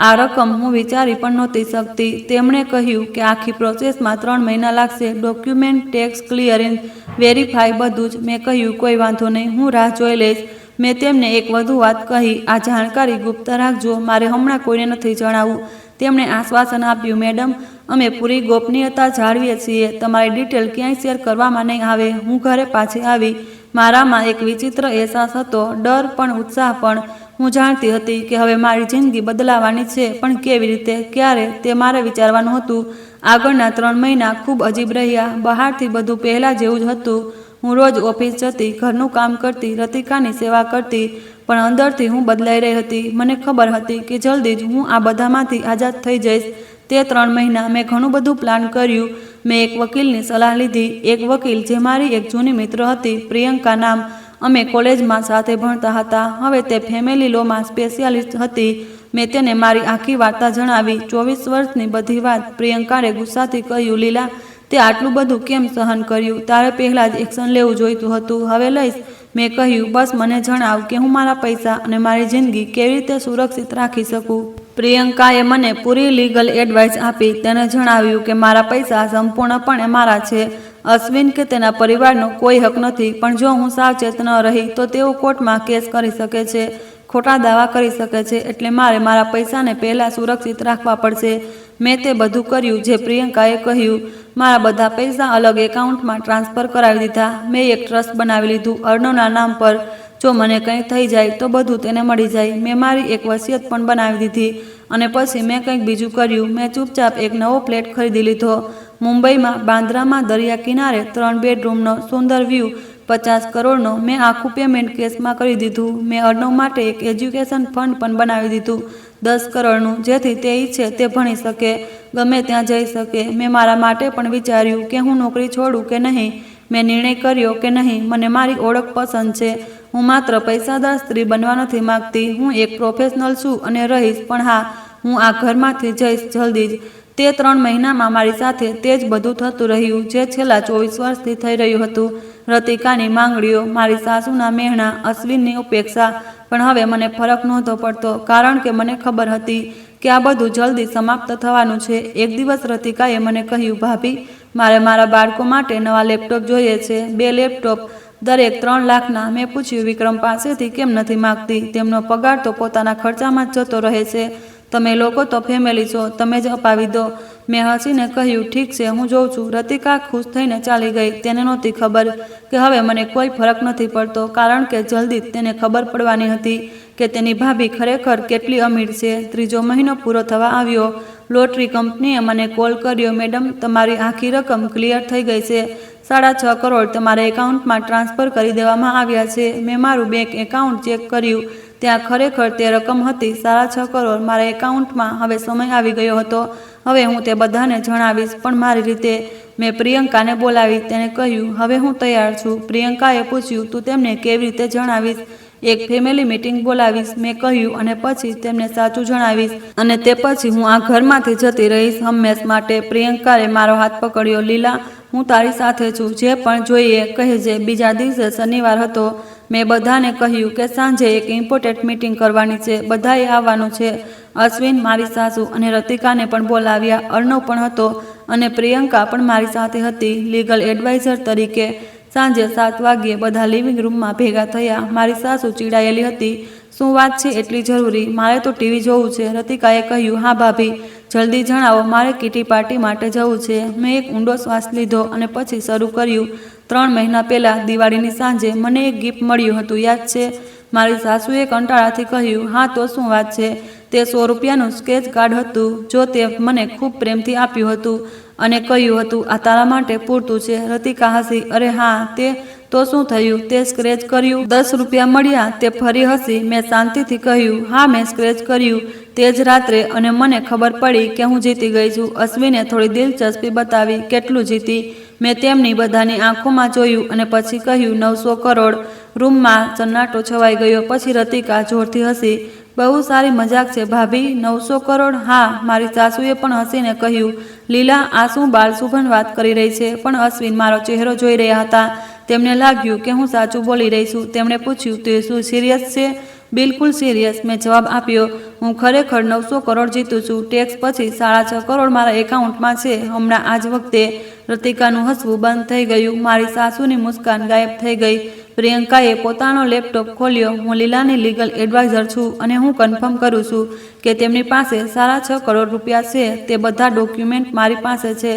આ રકમ હું વિચારી પણ નહોતી શકતી. તેમણે કહ્યું કે આખી પ્રોસેસમાં 3 મહિના લાગશે. ડોક્યુમેન્ટ, ટેક્સ ક્લિયરિંગ, વેરીફાઈ, બધું જ. મેં કહ્યું કોઈ વાંધો નહીં, હું રાહ જોઈ લઈશ. મેં તેમને એક વધુ વાત કહી, આ જાણકારી ગુપ્ત રાખજો, મારે હમણાં કોઈને નથી જણાવવું. તેમણે આશ્વાસન આપ્યું, મેડમ, અમે પૂરી ગોપનીયતા જાળવીએ છીએ. તમારી ડિટેલ ક્યાંય શેર કરવામાં નહીં આવે. હું ઘરે પાછી આવી. મારામાં એક વિચિત્ર અહેસાસ હતો, ડર પણ, ઉત્સાહ પણ. હું જાણતી હતી કે હવે મારી જિંદગી બદલાવાની છે, પણ કેવી રીતે, ક્યારે, તે મારે વિચારવાનું હતું. આગળના 3 મહિના ખૂબ અજીબ રહ્યા. બહારથી બધું પહેલાં જેવું જ હતું. હું રોજ ઓફિસ જતી, ઘરનું કામ કરતી, રતિકાની સેવા કરતી, પણ અંદરથી હું બદલાઈ રહી હતી. મને ખબર હતી કે જલ્દી જ હું આ બધામાંથી આઝાદ થઈ જઈશ. તે 3 મહિના મેં ઘણું બધું પ્લાન કર્યું. મેં એક વકીલની સલાહ લીધી. એક વકીલ જે મારી એક જૂની મિત્ર હતી, પ્રિયંકા નામ. અમે કોલેજમાં સાથે ભણતા હતા. હવે તે ફેમિલી લોમાં સ્પેશિયાલિસ્ટ હતી. મેં તેને મારી આખી વાર્તા જણાવી, 24 વર્ષની બધી વાત. પ્રિયંકાએ ગુસ્સાથી કહ્યું, લીલા, તે આટલું બધું કેમ સહન કર્યું? તારે પહેલાં જ એક્શન લેવું જોઈતું હતું. હવે લઈશ. મેં કહ્યું, બસ મને જણાવ કે હું મારા પૈસા અને મારી જિંદગી કેવી રીતે સુરક્ષિત રાખી શકું. પ્રિયંકાએ મને પૂરી લીગલ એડવાઇસ આપી. તેને જણાવ્યું કે મારા પૈસા સંપૂર્ણપણે મારા છે. અશ્વિન કે તેના પરિવારનો કોઈ હક નથી. પણ જો હું સાવચેત ન રહી તો તેઓ કોર્ટમાં કેસ કરી શકે છે, ખોટા દાવા કરી શકે છે. એટલે મારે મારા પૈસાને પહેલાં સુરક્ષિત રાખવા પડશે. મેં તે બધું કર્યું જે પ્રિયંકાએ કહ્યું. મારા બધા પૈસા અલગ એકાઉન્ટમાં ટ્રાન્સફર કરાવી દીધા. મેં એક ટ્રસ્ટ બનાવી લીધું અર્ણવના નામ પર. જો મને કંઈ થઈ જાય તો બધું તેને મળી જાય. મેં મારી એક વસિયત પણ બનાવી દીધી. અને પછી મેં કંઈક બીજું કર્યું. મેં ચૂપચાપ એક નવો ફ્લેટ ખરીદી લીધો મુંબઈમાં, બાંદ્રામાં, દરિયા કિનારે, 3 બેડરૂમનો, સુંદર વ્યૂ, 50 કરોડનો. મેં આખું પેમેન્ટ કેશમાં કરી દીધું. મેં અર્ણવ માટે એક એજ્યુકેશન ફંડ પણ બનાવી દીધું 10 કરોડનું, જેથી તે ઈચ્છે તે ભણી શકે, ગમે ત્યાં જઈ શકે. મેં મારા માટે પણ વિચાર્યું કે હું નોકરી છોડું કે નહીં. મેં નિર્ણય કર્યો કે નહીં, મને મારી ઓળખ પસંદ છે. હું માત્ર પૈસાદાર સ્ત્રી બનવા નથી માગતી. હું એક પ્રોફેશનલ છું અને રહીશ. પણ હા, હું આ ઘરમાંથી જઈશ જલ્દી જ. તે 3 મહિનામાં મારી સાથે તે જ બધું થતું રહ્યું જે છેલ્લા 24 વર્ષથી થઈ રહ્યું હતું. રતિકાની માંગણીઓ, મારી સાસુના મહેણા, અશ્વિનની ઉપેક્ષા. પણ હવે મને ફરક નહોતો પડતો, કારણ કે મને ખબર હતી કે આ બધું જલ્દી સમાપ્ત થવાનું છે. એક દિવસ રતિકાએ મને કહ્યું, ભાભી, મારે મારા બાળકો માટે નવા લેપટોપ જોઈએ છે. 2 લેપટોપ. દરેક 3 લાખના. મેં પૂછ્યું, વિક્રમ પાસેથી કેમ નથી માગતી? તેમનો પગાર તો પોતાના ખર્ચામાં જ જતો રહે છે. તમે લોકો તો ફેમિલી છો, તમે જ અપાવી દો. મેં હસીને કહ્યું, ઠીક છે, હું જોઉં છું. રતિકા ખુશ થઈને ચાલી ગઈ. તેને નહોતી ખબર કે હવે મને કોઈ ફરક નથી પડતો, કારણ કે જલ્દી જ તેને ખબર પડવાની હતી કે તેની ભાભી ખરેખર કેટલી અમીર છે. 3જો મહિનો પૂરો થવા આવ્યો. લોટરી કંપનીએ મને કોલ કર્યો, મેડમ, તમારી આખી રકમ ક્લિયર થઈ ગઈ છે. 6.5 કરોડ તમારા એકાઉન્ટમાં ટ્રાન્સફર કરી દેવામાં આવ્યા છે. મેં મારું બેંક એકાઉન્ટ ચેક કર્યું. ત્યાં ખરેખર તે રકમ હતી, 6.5 કરોડ મારા એકાઉન્ટમાં. હવે સમય આવી ગયો હતો. હવે હું તે બધાને જણાવીશ, પણ મારી રીતે. મેં પ્રિયંકાને બોલાવી. તેને કહ્યું, હવે હું તૈયાર છું. પ્રિયંકાએ પૂછ્યું, તું તેમને કેવી રીતે જણાવીશ? એક ફેમિલી મીટિંગ બોલાવીશ, મેં કહ્યું, અને પછી તેમને સાચું જણાવીશ. અને તે પછી હું આ ઘરમાંથી જતી રહીશ હંમેશ માટે. પ્રિયંકાએ મારો હાથ પકડ્યો. લીલા, હું તારી સાથે છું. જે પણ જોઈએ કહેજે. બીજા દિવસે શનિવાર હતો. મેં બધાને કહ્યું કે સાંજે એક ઇમ્પોર્ટન્ટ મીટિંગ કરવાની છે. બધાએ આવવાનું છે. અશ્વિન, મારી સાસુ અને રતિકાને પણ બોલાવ્યા. અર્ણવ પણ હતો અને પ્રિયંકા પણ મારી સાથે હતી, લીગલ એડવાઇઝર તરીકે. સાંજે 7 વાગ્યે બધા લિવિંગ રૂમમાં ભેગા થયા. મારી સાસુ ચીડાયેલી હતી. શું વાત છે એટલી જરૂરી? મારે તો ટીવી જોવું છે. રતિકાએ કહ્યું, હા ભાભી, જલ્દી જણાવો, મારે કિટી પાર્ટી માટે જવું છે. મેં એક ઊંડો શ્વાસ લીધો અને પછી શરૂ કર્યું. 3 મહિના પહેલાં દિવાળીની સાંજે મને એક ગિફ્ટ મળ્યું હતું, યાદ છે? મારી સાસુએ કંટાળાથી કહ્યું, હા તો શું વાત છે? તે 100 રૂપિયાનું સ્કેચ કાર્ડ હતું. જો તે મને ખૂબ પ્રેમથી આપ્યું હતું અને કહ્યું હતું, આ તારા માટે પૂરતું છે. રતિકા હસી. અરે હા, તે તો શું થયું? તે સ્ક્રેચ કર્યું? 10 રૂપિયા મળ્યા? તે ફરી હસી. મેં શાંતિથી કહ્યું, હા, મેં સ્ક્રેચ કર્યું તે જ રાત્રે, અને મને ખબર પડી કે હું જીતી ગઈ છું. અશ્વિને થોડી દિલચસ્પી બતાવી. કેટલું જીતી? મેં તેમની બધાની આંખોમાં જોયું અને પછી કહ્યું, 900 કરોડ. રૂમમાં સન્નાટો છવાઈ ગયો. પછી રતિકા જોરથી હસી. બહુ સારી મજાક છે ભાભી. 900 કરોડ? હા. મારી સાસુએ પણ હસીને કહ્યું, લીલા, આ શું બાળસુભન વાત કરી રહી છે? પણ અશ્વિન મારો ચહેરો જોઈ રહ્યા હતા. તેમને લાગ્યું કે હું સાચું બોલી રહી છું. તેમણે પૂછ્યું, તું શું સિરિયસ છે? બિલકુલ સિરિયસ, મેં જવાબ આપ્યો. હું ખરેખર 900 કરોડ જીતું છું. ટેક્સ પછી 6.5 કરોડ મારા એકાઉન્ટમાં છે હમણાં આ જ વખતે. રતિકાનું હસવું બંધ થઈ ગયું. મારી સાસુની મુસ્કાન ગાયબ થઈ ગઈ. પ્રિયંકાએ પોતાનો લેપટોપ ખોલ્યો. હું લીલાની લીગલ એડવાઇઝર છું અને હું કન્ફર્મ કરું છું કે તેમની પાસે 6.5 કરોડ રૂપિયા છે. તે બધા ડોક્યુમેન્ટ મારી પાસે છે.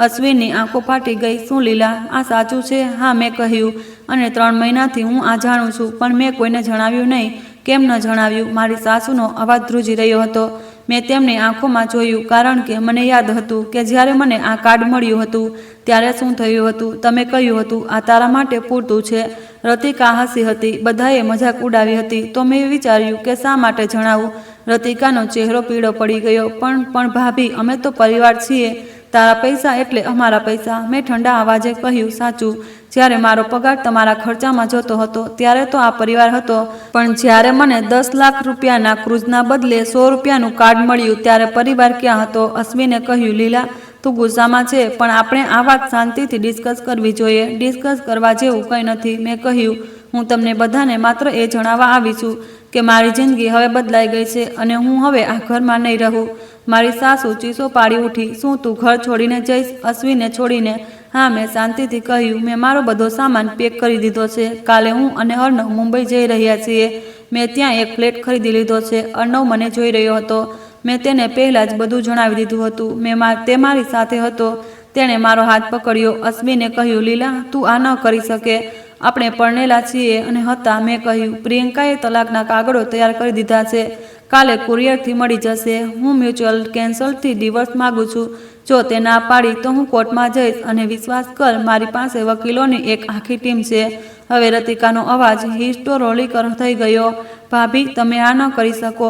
અશ્વિનની આંખો ફાટી ગઈ. શું લીલા, આ સાચું છે? હા, મેં કહ્યું. અને 3 મહિનાથી હું આ જાણું છું, પણ મેં કોઈને જણાવ્યું નહીં. કેમ ન જણાવ્યું? મારી સાસુનો અવાજ ધ્રુજી રહ્યો હતો. મેં તેમની આંખોમાં જોયું, કારણ કે મને યાદ હતું કે જ્યારે મને આ કાર્ડ મળ્યું હતું ત્યારે શું થયું હતું. તમે કહ્યું હતું, આ તારા માટે પૂરતું છે. રતિકા હસી હતી. બધાએ મજાક ઉડાવી હતી. તો મેં વિચાર્યું કે શા માટે જણાવું. રતિકાનો ચહેરો પીળો પડી ગયો. પણ ભાભી, અમે તો પરિવાર છીએ. તારા પૈસા એટલે અમારા પૈસા. મેં ઠંડા અવાજે કહ્યું, સાચું. જ્યારે મારો પગાર તમારા ખર્ચામાં જતો હતો ત્યારે તો આ પરિવાર હતો, પણ જ્યારે મને 10 લાખ રૂપિયાના ક્રૂઝના બદલે 100 રૂપિયાનું કાર્ડ મળ્યું ત્યારે પરિવાર ક્યાં હતો? અશ્વિને કહ્યું, લીલા, તું ગુસ્સામાં છે, પણ આપણે આ વાત શાંતિથી ડિસ્કસ કરવી જોઈએ. ડિસ્કસ કરવા જેવું કંઈ નથી. મેં કહ્યું, હું તમને બધાને માત્ર એ જણાવવા આવી છું કે મારી જિંદગી હવે બદલાઈ ગઈ છે અને હું હવે આ ઘરમાં નહીં રહું. મારી સાસુ ચીસો પાડી ઉઠી. શું તું ઘર છોડીને જઈશ? અશ્વિને છોડીને? હા, મેં શાંતિથી કહ્યું. મેં મારો બધો સામાન પેક કરી દીધો છે. કાલે હું અને અર્ણવ મુંબઈ જઈ રહ્યા છીએ. મેં ત્યાં એક ફ્લેટ ખરીદી લીધો છે. અર્ણવ મને જોઈ રહ્યો હતો. મેં તેને પહેલાં જ બધું જણાવી દીધું હતું. તે મારી સાથે હતો. તેણે મારો હાથ પકડ્યો. અશ્વિને કહ્યું, લીલા, તું આ ન કરી શકે. આપણે પરણેલા છીએ અને હતા. મેં કહ્યું, પ્રિયંકાએ તલાકના કાગળો તૈયાર કરી દીધા છે. કાલે કુરિયરથી મળી જશે. હું મ્યુચ્યુઅલ કેન્સલથી ડિવોર્સ માગું છું. જો તે ના પાડી તો હું કોર્ટમાં જઈશ અને વિશ્વાસ કર, મારી પાસે વકીલોની એક આખી ટીમ છે. હવે રતિકાનો અવાજ હિસ્ટોરોલિક થઈ ગયો. ભાભી, તમે આ ન કરી શકો.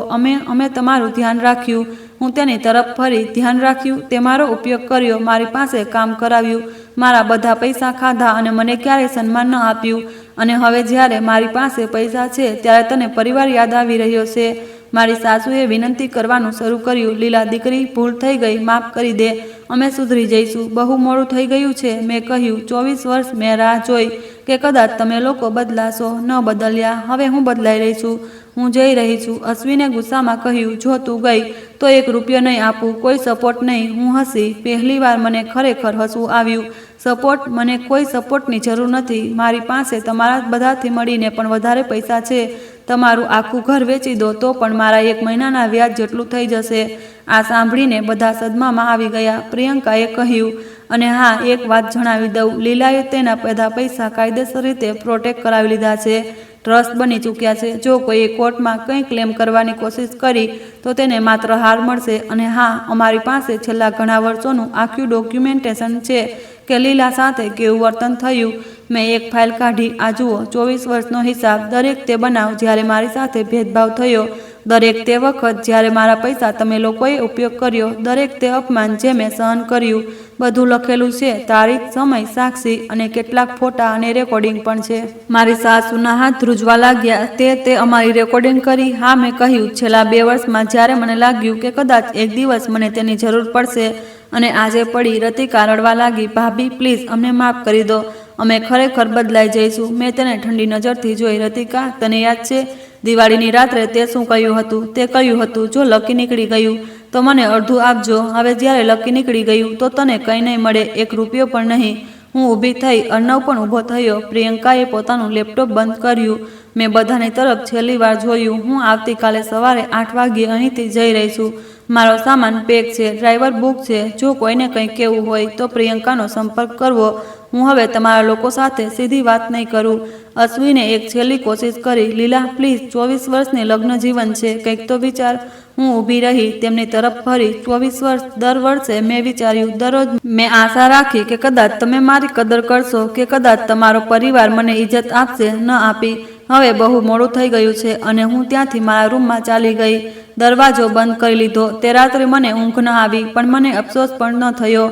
અમે તમારું ધ્યાન રાખ્યું. હું તેની તરફ ફરી. ધ્યાન રાખ્યું? તે મારો ઉપયોગ કર્યો, મારી પાસે કામ કરાવ્યું, મારા બધા પૈસા ખાધા અને મને ક્યારેય સન્માન ન આપ્યું. અને હવે જ્યારે મારી પાસે પૈસા છે ત્યારે તને પરિવાર યાદ આવી રહ્યો છે. મારી સાસુએ વિનંતી કરવાનું શરૂ કર્યું. લીલા દીકરી, ભૂલ થઈ ગઈ, માફ કરી દે. અમે સુધરી જઈશું, બહુ મોડું થઈ ગયું છે. મેં કહ્યું, 24 વર્ષ મેં રાહ જોઈ કે કદાચ તમે લોકો બદલાશો, ન બદલ્યા. હવે હું બદલાઈ રહી છું, હું જઈ રહી છું. અશ્વિને ગુસ્સામાં કહ્યું, જો તું ગઈ તો 1 રૂપિયો નહીં આપું, કોઈ સપોર્ટ નહીં. હું હસી. પહેલીવાર મને ખરેખર હસવું આવ્યું. સપોર્ટ? મને કોઈ સપોર્ટની જરૂર નથી. મારી પાસે તમારા બધાથી મળીને પણ વધારે પૈસા છે. તમારું આખું ઘર વેચી દો તો પણ મારા 1 મહિનાના વ્યાજ જેટલું થઈ જશે. આ સાંભળીને બધા સદમામાં આવી ગયા. પ્રિયંકાએ કહ્યું, અને હા, એક વાત જણાવી દઉં, લીલાએ તેના બધા પૈસા કાયદેસર રીતે પ્રોટેક્ટ કરાવી લીધા છે, ટ્રસ્ટ બની ચૂક્યા છે. જો કોઈએ કોર્ટમાં કંઈ ક્લેમ કરવાની કોશિશ કરી તો તેને માત્ર હાર મળશે. અને હા, અમારી પાસે છેલ્લા ઘણા વર્ષોનું આખું ડોક્યુમેન્ટેશન છે કે લીલા સાથે કેવું વર્તન થયું. મેં એક ફાઇલ કાઢી, આ જુઓ, 24 વર્ષનો હિસાબ. દરેક તે બનાવ જ્યારે મારી સાથે ભેદભાવ થયો, દરેક તે વખત જ્યારે મારા પૈસા તમે લોકોએ ઉપયોગ કર્યો, દરેક તે અપમાન જે મેં સહન કર્યું, બધું લખેલું છે. તારીખ, સમય, સાક્ષી અને કેટલાક ફોટા અને રેકોર્ડિંગ પણ છે. મારી સાસુના હાથ ધ્રુજવા લાગ્યા. તે અમારી રેકોર્ડિંગ કરી? હા, મેં કહ્યું, છેલ્લા 2 વર્ષમાં જ્યારે મને લાગ્યું કે કદાચ એક દિવસ મને તેની જરૂર પડશે, અને આજે પડી. રતિકા રડવા લાગી. ભાભી, પ્લીઝ અમને માફ કરી દો, અમે ખરેખર બદલાઈ જઈશું. મેં તેને ઠંડી નજરથી જોઈ. રતિકા, તને યાદ છે દિવાળીની રાત્રે તે શું કહ્યું હતું? તે કહ્યું હતું, જો લકી નીકળી ગયું તો મને અડધું આપજો. હવે જ્યારે લકી નીકળી ગયું તો તને કંઈ નહીં મળે, 1 રૂપિયો પણ નહીં. હું ઊભી થઈ. અર્ણવ પણ ઊભો થયો. પ્રિયંકાએ પોતાનું લેપટોપ બંધ કર્યું. મેં બધાની તરફ છેલ્લી વાર જોયું. હું આવતીકાલે સવારે 8 વાગ્યે અહીંથી જઈ રહી છું. મારો સામાન પેક છે, ડ્રાઈવર બુક છે. જો કોઈને કંઈ કહેવું હોય તો પ્રિયંકાનો સંપર્ક કરવો. હું હવે તમારા લોકો સાથે સીધી વાત નહીં કરું. અશ્વિને એક છેલ્લી કોશિશ કરી. લીલા, પ્લીઝ, 24 વર્ષની લગ્ન જીવન છે, કંઈક તો વિચાર. હું ઊભી રહી, તેમની તરફ ફરી. 24 વર્ષ. દર વર્ષે મેં વિચાર્યું, દરરોજ મેં આશા રાખી કે કદાચ તમે મારી કદર કરશો, કે કદાચ તમારો પરિવાર મને ઇજ્જત આપશે. ન આપી. હવે બહુ મોડું થઈ ગયું છે અને હું ત્યાંથી મારા રૂમમાં ચાલી ગઈ. દરવાજો બંધ કરી લીધો. તે રાત્રે મને ઊંઘ ન આવી, પણ મને અફસોસ પણ ન થયો.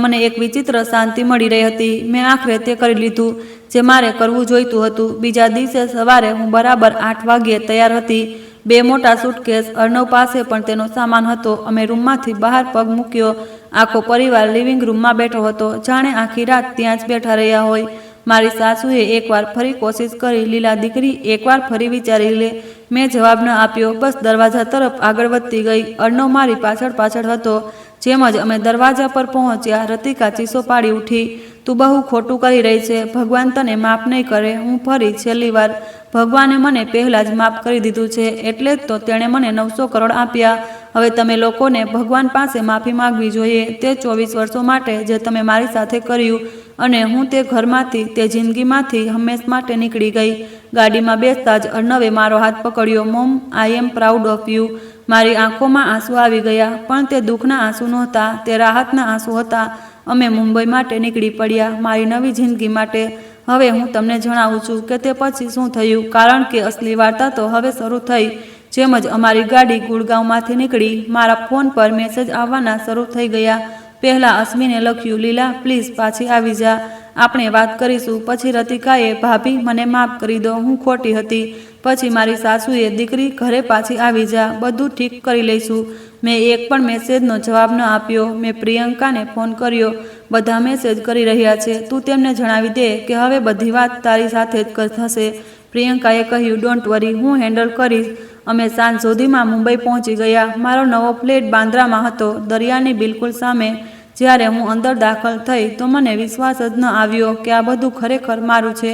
મને એક વિચિત્ર શાંતિ મળી રહી હતી. મેં આખરે તે કરી લીધું જે મારે કરવું જોઈતું હતું. બીજા દિવસે સવારે હું બરાબર 8 વાગ્યે તૈયાર હતી. 2 મોટા સુટકેસ. અર્ણવ પાસે પણ તેનો સામાન હતો. અમે રૂમમાંથી બહાર પગ મૂક્યો. આખો પરિવાર લિવિંગ રૂમમાં બેઠો હતો, જાણે આખી રાત ત્યાં જ બેઠા રહ્યા હોય. મારી સાસુએ એકવાર ફરી કોશિશ કરી. લીલા દીકરી, એકવાર ફરી વિચારી લે. મેં જવાબ ન આપ્યો. બસ દરવાજા તરફ આગળ વધતી ગઈ. અર્ણવ મારી પાછળ હતો. જેમ જ અમે દરવાજા પર પહોંચ્યા, રતિકા ચીસો પાડી ઉઠી. તું બહુ ખોટું કરી રહી છે. ભગવાન તને માફ નહીં કરે. હું ફરી છેલ્લી વાર, ભગવાને મને પહેલાં જ માફ કરી દીધું છે, એટલે જ તો તેણે મને 900 કરોડ આપ્યા. હવે તમે લોકોને ભગવાન પાસે માફી માંગવી જોઈએ તે 24 વર્ષો માટે જે તમે મારી સાથે કર્યું. અને હું તે ઘરમાંથી, તે જિંદગીમાંથી હંમેશ માટે નીકળી ગઈ. ગાડીમાં બેસતા જ અર્ણવે મારો હાથ પકડ્યો. Mom, I M proud of you. મારી આંખોમાં આંસુ આવી ગયા, પણ તે દુઃખના આંસુ નહોતા, તે રાહતના આંસુ હતા. અમે મુંબઈ માટે નીકળી પડ્યા, મારી નવી જિંદગી માટે. હવે હું તમને જણાવું છું કે તે પછી શું થયું, કારણ કે અસલી વાર્તા તો હવે શરૂ થઈ. જેમ જ અમારી ગાડી ગુડગાંવમાંથી નીકળી, મારા ફોન પર મેસેજ આવવાના શરૂ થઈ ગયા. પહેલાં અશ્વિને લખ્યું, લીલા, પ્લીઝ પાછી આવી જા, આપણે વાત કરીશું. પછી રતિકાએ, ભાભી, મને માફ કરી દો, હું ખોટી હતી. પછી મારી સાસુએ, દીકરી, ઘરે પાછી આવી જા, બધું ઠીક કરી લઈશું. મેં એક પણ મેસેજનો જવાબ ન આપ્યો. મેં પ્રિયંકાને ફોન કર્યો. બધા મેસેજ કરી રહ્યા છે, તું તેમને જણાવી દે કે હવે બધી વાત તારી સાથે જ થશે. પ્રિયંકાએ કહ્યું, ડોન્ટ વરી, હું હેન્ડલ કરીશ. અમે સાંજ સુધીમાં મુંબઈ પહોંચી ગયા. મારો નવો ફ્લેટ બાંદ્રામાં હતો, દરિયાની બિલકુલ સામે. જ્યારે હું અંદર દાખલ થઈ તો મને વિશ્વાસ જ ન આવ્યો કે આ બધું ખરેખર મારું છે.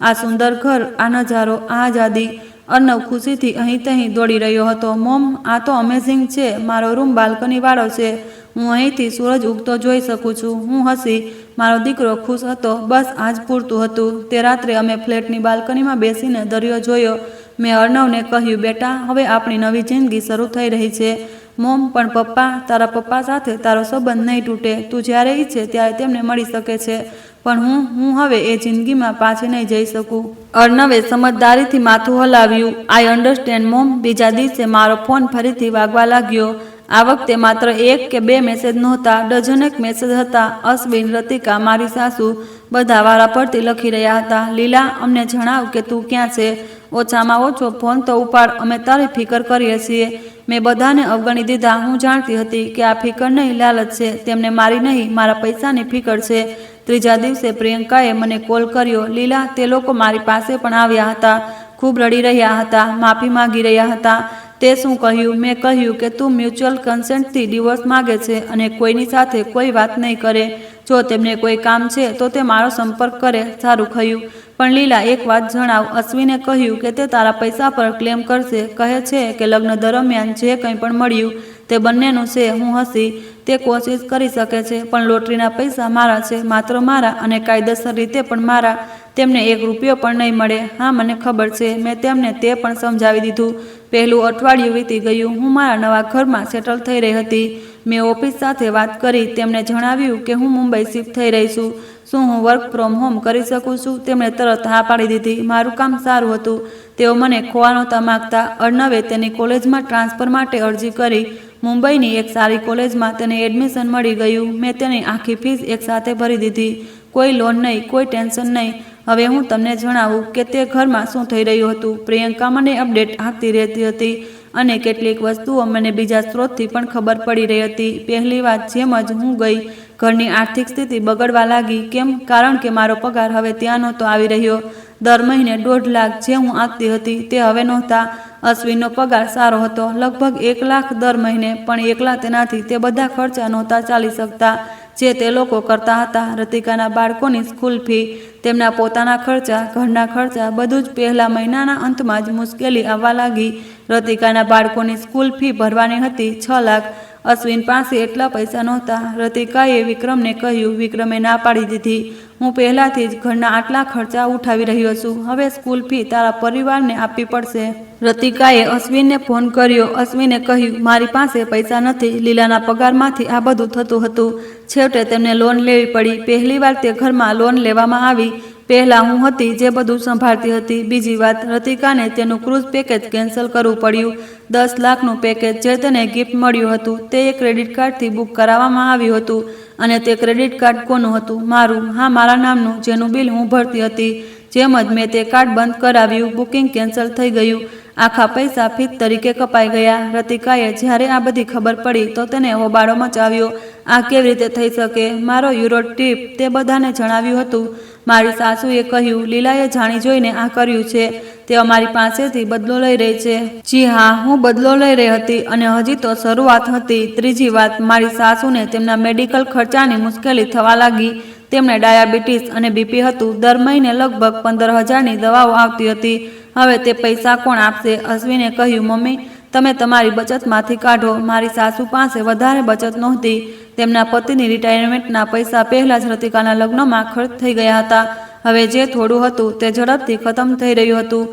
આ સુંદર ઘર, આ નજારો, આ આઝાદી. અર્ણવ ખુશીથી અહીં તહીં દોડી રહ્યો હતો. મોમ, આ તો અમેઝિંગ છે. મારો રૂમ બાલ્કની વાળો છે. હું અહીંથી સૂરજ ઉગતો જોઈ શકું છું. હું હસી. મારો દીકરો ખુશ હતો. બસ આજ પૂરતું હતું. તે રાત્રે અમે ફ્લેટની બાલ્કનીમાં બેસીને દરિયો જોયો. મેં અર્ણવને કહ્યું, બેટા, હવે આપણી નવી જિંદગી શરૂ થઈ રહી છે. મોમ, પણ પપ્પા, તારા પપ્પા સાથે તારો સંબંધ નહીં તૂટે. તું જ્યારે ઈચ્છે ત્યારે તેમને મળી શકે છે, પણ હું હવે એ જિંદગીમાં પાછી નહીં જઈ શકું. અર્ણવે સમજદારીથી માથું હલાવ્યું. આઈ અન્ડરસ્ટેન્ડ મોમ. બીજા દિવસે મારો ફોન ફરીથી વાગવા લાગ્યો. આ વખતે માત્ર 1 કે 2 મેસેજ નહોતા, ડઝનેક મેસેજ હતા. અશ્વિન, રતિકા, મારી સાસુ, બધા વારા પરથી લખી રહ્યા હતા. લીલા, અમને જણાવ કે તું ક્યાં છે. ઓછામાં ઓછો ફોન તો ઉપાડ, અમે તારી ફિકર કરીએ છીએ. મેં બધાને અવગણી દીધા. હું જાણતી હતી કે આ ફિકર નહીં, લાલચ છે. તેમને મારી નહીં, મારા પૈસાની ફિકર છે. ત્રીજા દિવસે પ્રિયંકાએ મને કોલ કર્યો. લીલા, તે લોકો મારી પાસે પણ આવ્યા હતા. ખૂબ રડી રહ્યા હતા, માફી માંગી રહ્યા હતા. તે શું કહ્યું? મેં કહ્યું કે તું મ્યુચ્યુઅલ કન્સેન્ટથી ડિવોર્સ માગે છે અને કોઈની સાથે કોઈ વાત નહીં કરે. જો તેમને કોઈ કામ છે તો તે મારો સંપર્ક કરે. સારું કહ્યું. પણ લીલા, એક વાત જણાવ. અશ્વિને કહ્યું કે તે તારા પૈસા પર ક્લેમ કરશે. કહે છે કે લગ્ન દરમિયાન જે કંઈ પણ મળ્યું તે બંનેનું છે. હું હસી. તે કોશિશ કરી શકે છે, પણ લોટરીના પૈસા મારા છે, માત્ર મારા, અને કાયદેસર રીતે પણ મારા. તેમને એક રૂપિયો પણ નહીં મળે. હા, મને ખબર છે. મેં તેમને તે પણ સમજાવી દીધું. પહેલું અઠવાડિયું વીતી ગયું. હું મારા નવા ઘરમાં સેટલ થઈ રહી હતી. મેં ઓફિસ સાથે વાત કરી. તેમણે જણાવ્યું કે હું મુંબઈ શિફ્ટ થઈ રહી છું. શું હું વર્ક ફ્રોમ હોમ કરી શકું છું? તેમણે તરત હા પાડી દીધી. મારું કામ સારું હતું. તેઓ મને ખોવા નહોતા માગતા. અર્ણવે તેની કોલેજમાં ટ્રાન્સફર માટે અરજી કરી. મુંબઈની એક સારી કોલેજમાં તેને એડમિશન મળી ગયું. મેં તેની આખી ફીસ એકસાથે ભરી દીધી. કોઈ લોન નહીં, કોઈ ટેન્શન નહીં. હવે હું તમને જણાવું કે તે ઘરમાં શું થઈ રહ્યું હતું. પ્રિયંકા મને અપડેટ આપતી રહેતી હતી અને કેટલીક વસ્તુઓ મને બીજા સ્ત્રોતથી પણ ખબર પડી રહી હતી. પહેલી વાત, જેમ જ હું ગઈ, ઘરની આર્થિક સ્થિતિ બગડવા લાગી. કેમ? કારણ કે મારો પગાર હવે ત્યાં નહોતો આવી રહ્યો. દર મહિને 1.5 લાખ જે હું આપતી હતી તે હવે નહોતા. અશ્વિનનો પગાર સારો હતો, લગભગ 1 લાખ દર મહિને, પણ એકલા તેનાથી તે બધા ખર્ચા નહોતા ચાલી શકતા જે તે લોકો કરતા હતા. રતિકાના બાળકોની સ્કૂલ ફી, તેમના પોતાના ખર્ચા, ઘરના ખર્ચા, બધું જ પહેલા મહિનાના અંતમાં જ મુશ્કેલી આવવા લાગી. રતિકાના બાળકોની સ્કૂલ ફી ભરવાની હતી 6 લાખ. અશ્વિન પાસે એટલા પૈસા નહોતા. રતિકાએ વિક્રમને કહ્યું. વિક્રમે ના પાડી દીધી. હું પહેલાથી જ ઘરના આટલા ખર્ચા ઉઠાવી રહ્યો છું. હવે સ્કૂલ ફી તારા પરિવારને આપવી પડશે. રતિકાએ અશ્વિનને ફોન કર્યો. અશ્વિને કહ્યું, મારી પાસે પૈસા નથી. લીલાના પગારમાંથી આ બધું થતું હતું. છેવટે તેમને લોન લેવી પડી. પહેલીવાર તે ઘરમાં લોન લેવામાં આવી. પહેલાં હું હતી જે બધું સંભાળતી હતી. બીજી વાત, રતિકાને તેનું ક્રૂઝ પેકેજ કેન્સલ કરવું પડ્યું. 10 લાખનું પેકેજ જે તેને ગિફ્ટ મળ્યું હતું તે એક ક્રેડિટ કાર્ડથી બુક કરાવવામાં આવ્યું હતું. અને તે ક્રેડિટ કાર્ડ કોનું હતું? મારું. હા, મારા નામનું, જેનું બિલ હું ભરતી હતી. જેમ જ મેં તે કાર્ડ બંધ કરાવ્યું, બુકિંગ કેન્સલ થઈ ગયું. આખા પૈસા ફીસ તરીકે કપાઈ ગયા. રતિકાએ જ્યારે આ બધી ખબર પડી તો તેને હોબાળો મચાવ્યો. આ કેવી રીતે થઈ શકે? મારો યુરોપ ટ્રીપ, તે બધાને જણાવ્યું હતું. મારી સાસુએ કહ્યું, લીલાએ જાણી જોઈને આ કર્યું છે. તે અમારી પાસેથી બદલો લઈ રહી છે. જી હા, હું બદલો લઈ રહી હતી અને હજી તો શરૂઆત હતી. ત્રીજી વાત, મારી સાસુને તેમના મેડિકલ ખર્ચાની મુશ્કેલી થવા લાગી. તેમને ડાયાબિટીસ અને બીપી હતું. દર મહિને લગભગ 15,000ની દવાઓ આવતી હતી. હવે તે પૈસા કોણ આપશે? અશ્વિને કહ્યું, મમ્મી, તમે તમારી બચતમાંથી કાઢો. મારી સાસુ પાસે વધારે બચત નહોતી. તેમના પતિની રિટાયરમેન્ટના પૈસા પહેલાં જ રતિકાના લગ્નમાં ખર્ચ થઈ ગયા હતા. હવે જે થોડું હતું તે ઝડપથી ખતમ થઈ રહ્યું હતું.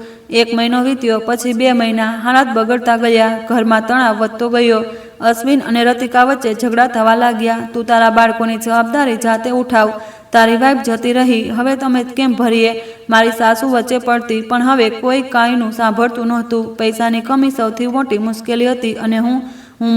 1 મહિનો વીત્યો, પછી 2 મહિના. હાલાત બગડતા ગયા. ઘરમાં તણાવ વધતો ગયો. અશ્વિન અને રતિકા વચ્ચે ઝઘડા થવા લાગ્યા. તું તારા બાળકોની જવાબદારી જાતે ઉઠાવ. તારી વાઈફ જતી રહી, હવે તમે કેમ ભરીએ? મારી સાસુ વચ્ચે પડતી, પણ હવે કોઈ કાંઈનું સાંભળતું નહોતું. પૈસાની કમી સૌથી મોટી મુશ્કેલી હતી અને હું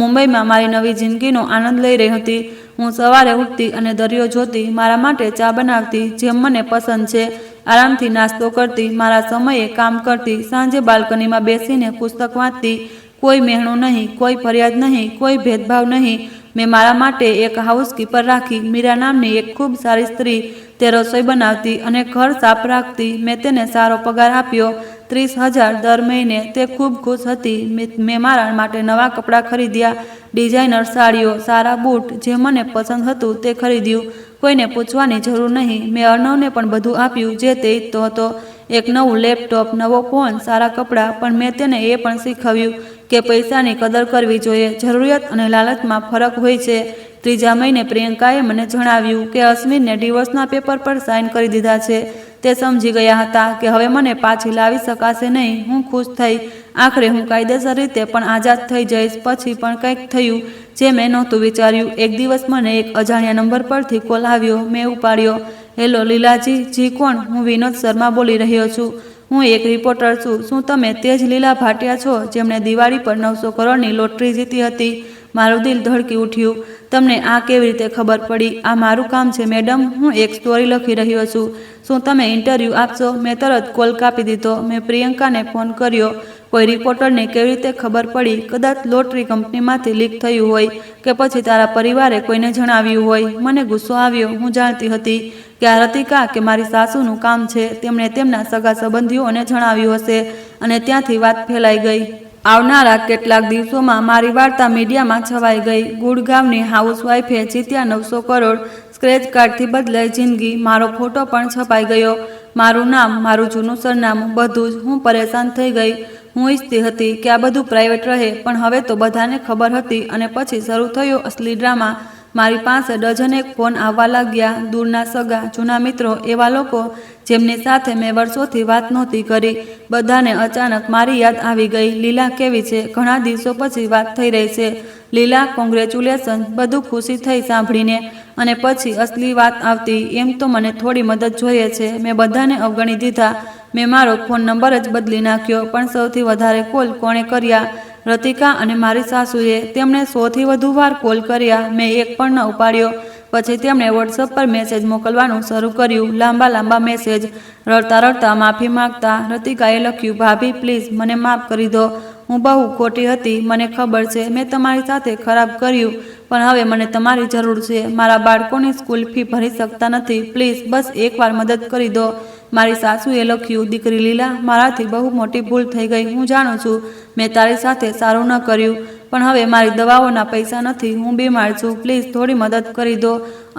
મુંબઈમાં મારી નવી જિંદગીનો આનંદ લઈ રહી હતી. હું સવારે ઉઠતી અને દરિયો જોતી, મારા માટે ચા બનાવતી જેમ મને પસંદ છે, આરામથી નાસ્તો કરતી, મારા સમયે કામ કરતી, સાંજે બાલ્કનીમાં બેસીને પુસ્તક વાંચતી. કોઈ મહેણું નહીં, કોઈ ફરિયાદ નહીં, કોઈ ભેદભાવ નહીં. મેં મારા માટે એક હાઉસકીપર રાખી, મીરા નામની એક ખૂબ સારી સ્ત્રી. તે રસોઈ બનાવતી અને ઘર સાફ રાખતી. મેં તેને સારો પગાર આપ્યો, 30,000 દર મહિને. તે ખૂબ ખુશ હતી. મેં મારા માટે નવા કપડાં ખરીદ્યા, ડિઝાઇનર સાડીઓ, સારા બૂટ, જે મને પસંદ હતું તે ખરીદ્યું. કોઈને પૂછવાની જરૂર નહીં. મેં અર્ણવને પણ બધું આપ્યું જે તે ઈચ્છતો હતો. એક નવું લેપટોપ, નવો ફોન, સારા કપડાં. પણ મેં તેને એ પણ શીખવ્યું કે પૈસાની કદર કરવી જોઈએ. જરૂરિયાત અને લાલચમાં ફરક હોય છે. ત્રીજા મહિને પ્રિયંકાએ મને જણાવ્યું કે અશ્વિનને ડિવોર્સના પેપર પર સાઇન કરી દીધા છે. તે સમજી ગયા હતા કે હવે મને પાછી લાવી શકાશે નહીં. હું ખુશ થઈ. આખરે હું કાયદેસર રીતે પણ આઝાદ થઈ જઈશ. પછી પણ કંઈક થયું જે મેં નહોતું વિચાર્યું. એક દિવસ મને એક અજાણ્યા નંબર પરથી કોલ આવ્યો. મેં ઉપાડ્યો. હેલો લીલાજી. જી કોણ? હું વિનોદ શર્મા બોલી રહ્યો છું. હું એક રિપોર્ટર છું. શું તમે તે જ લીલા ભાટિયા છો જેમણે દિવાળી પર 900 કરોડની લોટરી જીતી હતી? મારું દિલ ધડકી ઉઠ્યું. તમને આ કેવી રીતે ખબર પડી? આ મારું કામ છે મેડમ. હું એક સ્ટોરી લખી રહ્યો છું. શું તમે ઇન્ટરવ્યૂ આપશો? મેં તરત કોલ કાપી દીધો. મેં પ્રિયંકાને ફોન કર્યો. કોઈ રિપોર્ટરને કેવી રીતે ખબર પડી? કદાચ લોટરી કંપનીમાંથી લીક થયું હોય કે પછી તારા પરિવારે કોઈને જણાવ્યું હોય. મને ગુસ્સો આવ્યો. હું જાણતી હતી કે આ રતિકા કે મારી સાસુનું કામ છે. તેમણે તેમના સગા સંબંધીઓને જણાવ્યું હશે અને ત્યાંથી વાત ફેલાઈ ગઈ. આવનારા કેટલાક દિવસોમાં મારી વાર્તા મીડિયામાં છવાઈ ગઈ. ગુડગામની હાઉસવાઈફે જીત્યા 900 કરોડ, સ્ક્રેચ કાર્ડથી બદલાઈ જિંદગી. મારો ફોટો પણ છપાઈ ગયો, મારું નામ, મારું જૂનું સરનામું, બધું જ. હું પરેશાન થઈ ગઈ. હું ઈચ્છતી હતી કે આ બધું પ્રાઇવેટ રહે, પણ હવે તો બધાને ખબર હતી અને પછી શરૂ થયો અસલી ડ્રામા. મારી પાસે ડઝનેક ફોન આવવા લાગ્યા. દૂરના સગા, જૂના મિત્રો, એવા લોકો જેમની સાથે મેં વર્ષોથી વાત નહોતી કરી. બધાને અચાનક મારી યાદ આવી ગઈ. લીલા કેવી છે? ઘણા દિવસો પછી વાત થઈ રહી છે. લીલા, કોંગ્રેચ્યુલેશન. બધું ખુશી થઈ સાંભળીને. અને પછી અસલી વાત આવતી. એમ તો મને થોડી મદદ જોઈએ છે. મેં બધાને અવગણી દીધા. મેં મારો ફોન નંબર જ બદલી નાખ્યો. પણ સૌથી વધારે કોલ કોણે કર્યા? રતિકા અને મારી સાસુએ. તેમણે 100થી વધુ વાર કોલ કર્યા. મેં એક પણ ન ઉપાડ્યો. પછી તેમણે વોટ્સઅપ પર મેસેજ મોકલવાનું શરૂ કર્યું. લાંબા લાંબા મેસેજ. રડતા રડતા માફી માંગતા રતિકાએ લખ્યું, ભાભી પ્લીઝ મને માફ કરી દો. હું બહુ ખોટી હતી. મને ખબર છે મેં તમારી સાથે ખરાબ કર્યું, પણ હવે મને તમારી જરૂર છે. મારા બાળકોની સ્કૂલ ફી ભરી શકતા નથી. પ્લીઝ બસ એકવાર મદદ કરી દો. મારી સાસુએ લખ્યું, દીકરી લીલા, મારાથી બહુ મોટી ભૂલ થઈ ગઈ. હું જાણું છું મેં તારી સાથે સારું ન કર્યું, પણ હવે મારી દવાઓના પૈસા નથી. હું બીમાર છું. પ્લીઝ થોડી મદદ કરી દો.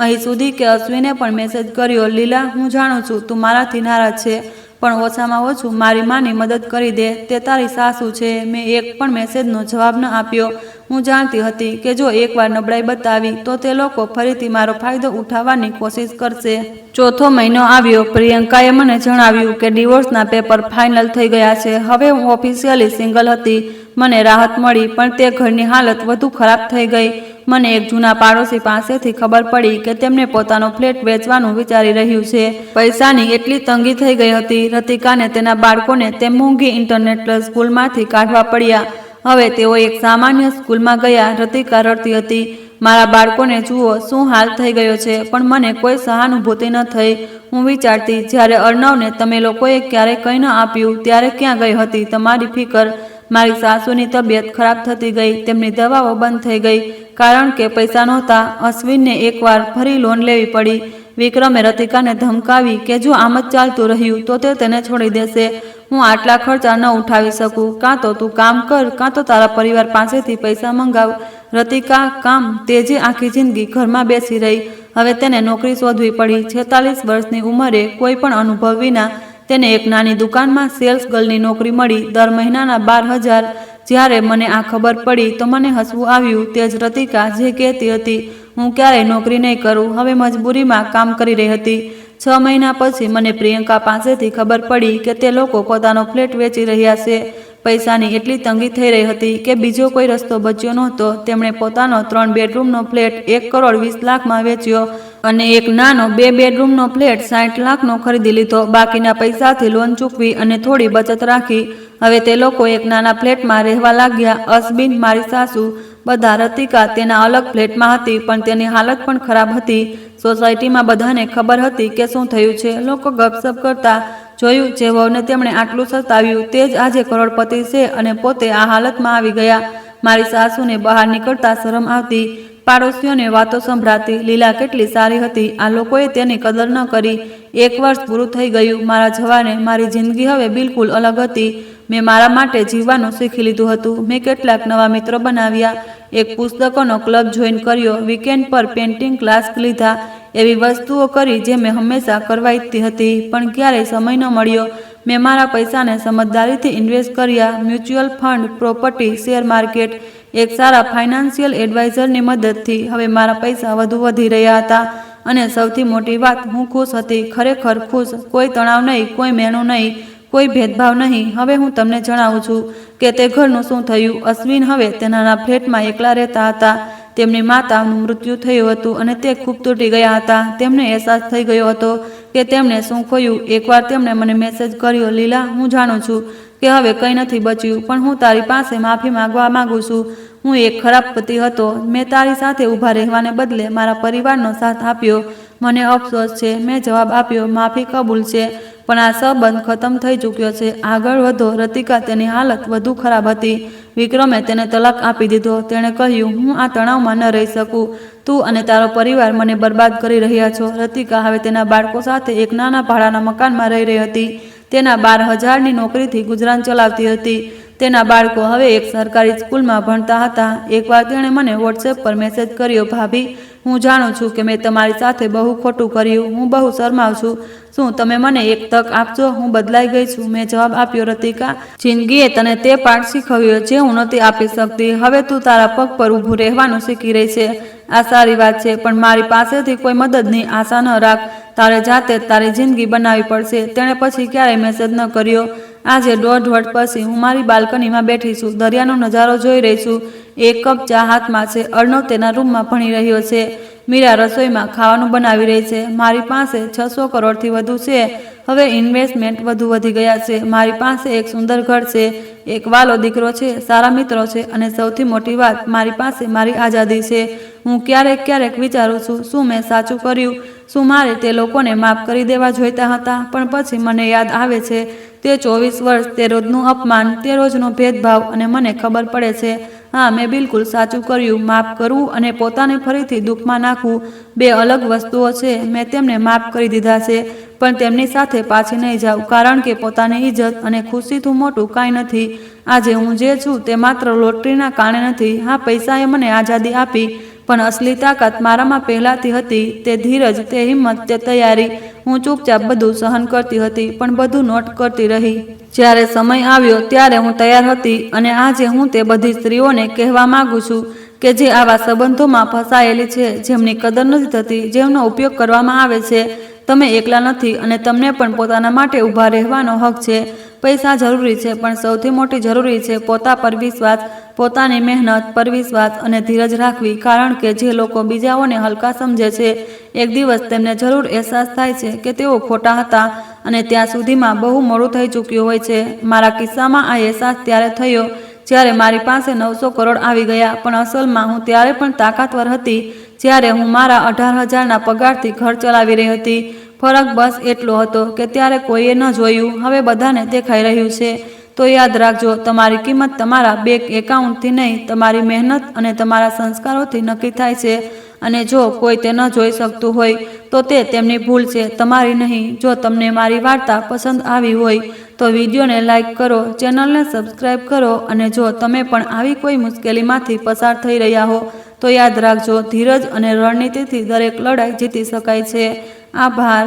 અહીં સુધી કે અશ્વિને પણ મેસેજ કર્યો, લીલા હું જાણું છું તું મારાથી નારાજ છે, પણ ઓછામાં ઓછું મારી માની મદદ કરી દે. તે તારી સાસુ છે. મેં એક પણ મેસેજનો જવાબ ન આપ્યો. હું જાણતી હતી કે જો એકવાર નબળાઈ બતાવી તો તે લોકો ફરીથી મારો ફાયદો ઉઠાવવાની કોશિશ કરશે. ચોથો મહિનો આવ્યો. પ્રિયંકાએ મને જણાવ્યું કે ડિવોર્સના પેપર ફાઇનલ થઈ ગયા છે. હવે હું ઓફિશિયલી સિંગલ હતી. મને રાહત મળી, પણ તે ઘરની હાલત વધુ ખરાબ થઈ ગઈ. મને એક જૂના પાડોશી પાસેથી ખબર પડી કે તેમને પોતાનો ફ્લેટ વેચવાનું વિચારી રહ્યું છે. પૈસાની એટલી તંગી થઈ ગઈ હતી. રતિકાને તેના બાળકોને તે મોંઘી ઇન્ટરનેશનલ સ્કૂલમાંથી કાઢવા પડ્યા. હવે તેઓ એક સામાન્ય સ્કૂલમાં ગયા. રતિકા રડતી હતી, મારા બાળકોને જુઓ શું હાલ થઈ ગયો છે. પણ મને કોઈ સહાનુભૂતિ ન થઈ. હું વિચારતી, જ્યારે અર્ણવને તમે લોકોએ ક્યારેય કંઈ ન આપ્યું ત્યારે ક્યાં ગઈ હતી તમારી ફિકર? મારી સાસુની તબિયત ખરાબ થતી ગઈ. તેમની દવાઓ બંધ થઈ ગઈ કારણ કે પૈસા નહોતા. અશ્વિનને એકવાર ફરી લોન લેવી પડી. વિક્રમે રતિકાને ધમકાવી કે જો આમ જ ચાલતું રહ્યું તો તે તેને છોડી દેશે. હું આટલા ખર્ચા ન ઉઠાવી શકું. કાં તો તું કામ કર, કાં તો તારા પરિવાર પાસેથી પૈસા મંગાવ. રતિકા, કામ? તે જે આખી જિંદગી ઘરમાં બેસી રહી, હવે તેને નોકરી શોધવી પડી. 46 વર્ષની ઉંમરે કોઈ પણ અનુભવ વિના તેને એક નાની દુકાનમાં સેલ્સ ગર્લની નોકરી મળી. દર મહિનાના 12,000. જ્યારે મને આ ખબર પડી તો મને હસવું આવ્યું. તે જ રતિકા જે કહેતી હતી હું ક્યારેય નોકરી નહીં કરું, હવે મજબૂરીમાં કામ કરી રહી હતી. 6 મહિના પછી મને પ્રિયંકા પાસેથી ખબર પડી કે તે લોકો પોતાનો ફ્લેટ વેચી રહ્યા છે. પૈસાની એટલી તંગી થઈ રહી હતી કે બીજો કોઈ રસ્તો બચ્યો નહોતો. તેમણે પોતાનો 3 બેડરૂમનો ફ્લેટ 1 કરોડ 20 લાખમાં વેચ્યો અને એક નાનો 2 બેડરૂમનો ફ્લેટ 60 લાખનો ખરીદી લીધો. બાકીના પૈસાથી લોન ચૂકવી અને થોડી બચત રાખી. હવે તે લોકો એક નાના ફ્લેટમાં રહેવા લાગ્યા. અશ્વિન, મારી સાસુ, બધા. રતિકા તેના અલગ ફ્લેટમાં હતી, પણ તેની હાલત પણ ખરાબ હતી. સોસાયટીમાં બધાને ખબર હતી કે શું થયું છે. લોકો ગપસપ કરતા, જોયું જે વહુને તેમણે આટલું સતાવ્યું તે જ આજે કરોડપતિ છે અને પોતે આ હાલતમાં આવી ગયા. મારી સાસુને બહાર નીકળતા શરમ આવતી. પાડોશીઓને વાતો સંભળાતી, લીલા કેટલી સારી હતી, આ લોકોએ તેની કદર ન કરી. 1 વર્ષ પૂરું થઈ ગયું મારા જવાને. મારી જિંદગી હવે બિલકુલ અલગ હતી. મેં મારા માટે જીવવાનું શીખી લીધું હતું. મેં કેટલાક નવા મિત્રો બનાવ્યા. એક પુસ્તકોનો ક્લબ જોઈન કર્યો. વીકેન્ડ પર પેઇન્ટિંગ ક્લાસ લીધા. એવી વસ્તુઓ કરી જે મેં હંમેશા કરવા ઈચ્છતી હતી, પણ ક્યારેય સમય ન મળ્યો. મેં મારા પૈસાને સમજદારીથી ઇન્વેસ્ટ કર્યા. Mutual fund, property, share market. એક સારા ફાઇનાન્શિયલ એડવાઇઝરની મદદથી હવે મારા પૈસા વધુ વધી રહ્યા હતા. અને સૌથી મોટી વાત, હું ખુશ હતી. ખરેખર ખુશ. કોઈ તણાવ નહીં, કોઈ મેણું નહીં, કોઈ ભેદભાવ નહીં. હવે હું તમને જણાવું છું કે તે ઘરનું શું થયું. અશ્વિન હવે તેના ફ્લેટમાં એકલા રહેતા હતા. તેમની માતાનું મૃત્યુ થયું હતું અને તે ખૂબ તૂટી ગયા હતા. તેમને અહેસાસ થઈ ગયો હતો કે તેમને શું ખોયું. એકવાર તેમણે મને મેસેજ કર્યો, લીલા હું જાણું છું કે હવે કંઈ નથી બચ્યું, પણ હું તારી પાસે માફી માંગવા માંગુ છું. હું એક ખરાબ પતિ હતો. મેં તારી સાથે ઊભા રહેવાને બદલે મારા પરિવારનો સાથ આપ્યો. મને અફસોસ છે. મેં જવાબ આપ્યો, માફી કબૂલ છે. પણ આ સંબંધ ખતમ થઈ ચૂક્યો છે. આગળ વધો રતિકા. તેની હાલત વધુ ખરાબ હતી. વિક્રમે તેને તલાક આપી દીધો. તેણે કહ્યું, હું આ તણાવમાં ન રહી શકું. તું અને તારો પરિવાર મને બરબાદ કરી રહ્યા છો. રતિકા હવે તેના બાળકો સાથે એક નાના ભાડાના મકાનમાં રહી રહી હતી. તેના 12,000ની નોકરીથી ગુજરાન ચલાવતી હતી. તેના બાળકો હવે એક સરકારી સ્કૂલમાં ભણતા હતા. એકવાર તેણે મને વોટ્સએપ પર મેસેજ કર્યો, ભાભી, હું જાણું છું કે મેં તમારી સાથે બહુ ખોટું કર્યું. હું બહુ શરમાઉં છું. શું તમે મને એક તક આપજો? હું બદલાઈ ગઈ છું. મેં જવાબ આપ્યો, રતિકા, જિંદગીએ તને તે પાઠ શીખવ્યો જે હું નહોતી આપી શકતી. હવે તું તારા પગ પર ઊભું રહેવાનું શીખી રહી છે. આ સારી વાત છે, પણ મારી પાસેથી કોઈ મદદની આશા ન રાખ. તારે જાતે જ તારી જિંદગી બનાવવી પડશે. તેણે પછી ક્યારેય મેસેજ ન કર્યો. આજે 1.5 વર્ષ પછી હું મારી બાલ્કનીમાં બેઠી છું. દરિયાનો નજારો જોઈ રહી છું. એક કપ ચા હાથમાં છે. અર્ણવ તેના રૂમમાં ભણી રહ્યો છે. મીરા રસોઈમાં ખાવાનું બનાવી રહી છે. મારી પાસે 600 કરોડથી વધુ છે. હવે ઇન્વેસ્ટમેન્ટ વધુ વધી ગયા છે. મારી પાસે એક સુંદર ઘર છે, એક વાલો દીકરો છે, સારા મિત્રો છે અને સૌથી મોટી વાત, મારી પાસે મારી આઝાદી છે. હું ક્યારેક વિચારું છું, શું મેં સાચું કર્યું? શું મારે તે લોકોને માફ કરી દેવા જોઈતા હતા? પણ પછી મને યાદ આવે છે તે 24 વર્ષ, તે રોજનું અપમાન, તે રોજનો ભેદભાવ, અને મને ખબર પડે છે, હા, મેં બિલકુલ સાચું કર્યું. માફ કરવું અને પોતાને ફરીથી દુઃખમાં નાખવું 2 અલગ વસ્તુઓ છે. મેં તેમને માફ કરી દીધા છે, પણ તેમની સાથે પાછી નહીં જાઉં, કારણ કે પોતાની ઇજ્જત અને ખુશીથી મોટું કાંઈ નથી. આજે હું જે છું તે માત્ર લોટરીના કારણે નથી. હા, પૈસાએ મને આઝાદી આપી, પણ અસલી તાકાત મારામાં પહેલાંથી હતી. તે ધીરજ, તે હિંમત, તે તૈયારી. હું ચૂપચાપ બધું સહન કરતી હતી, પણ બધું નોટ કરતી રહી. જ્યારે સમય આવ્યો ત્યારે હું તૈયાર હતી, અને આજે હું તે બધી સ્ત્રીઓને કહેવા માંગુ છું કે જે આવા સંબંધોમાં ફસાયેલી છે, જેમની કદર નથી થતી, જેમનો ઉપયોગ કરવામાં આવે છે. તમે એકલા નથી, અને તમને પણ પોતાના માટે ઊભા રહેવાનો હક છે. પૈસા જરૂરી છે, પણ સૌથી મોટી જરૂરી છે પોતા પર વિશ્વાસ, પોતાની મહેનત પર વિશ્વાસ અને ધીરજ રાખવી. કારણ કે જે લોકો બીજાઓને હલકા સમજે છે, એક દિવસ તેમને જરૂર અહેસાસ થાય છે કે તેઓ ખોટા હતા, અને ત્યાં સુધીમાં બહુ મોડું થઈ ચૂક્યું હોય છે. મારા કિસ્સામાં આ અહેસાસ ત્યારે થયો જ્યારે મારી પાસે 900 કરોડ આવી ગયા, પણ અસલમાં હું ત્યારે પણ તાકાતવર હતી જ્યારે હું મારા 18,000ના પગારથી ઘર ચલાવી રહી હતી. ફરક બસ એટલો હતો કે ત્યારે કોઈએ ન જોયું, હવે બધાને દેખાઈ રહ્યું છે. તો યાદ રાખજો, તમારી કિંમત તમારા બેંક એકાઉન્ટથી નહીં, તમારી મહેનત અને તમારા સંસ્કારોથી નક્કી થાય છે. અને જો કોઈ તે ન જોઈ શકતું હોય તો તે તેમની ભૂલ છે, તમારી નહીં. જો તમને મારી વાર્તા પસંદ આવી હોય તો વિડીયોને લાઇક કરો, ચેનલને સબસ્ક્રાઈબ કરો, અને જો તમે પણ આવી કોઈ મુશ્કેલીમાંથી પસાર થઈ રહ્યા હો તો યાદ રાખજો, ધીરજ અને રણનીતિથી દરેક લડાઈ જીતી શકાય છે. આભાર.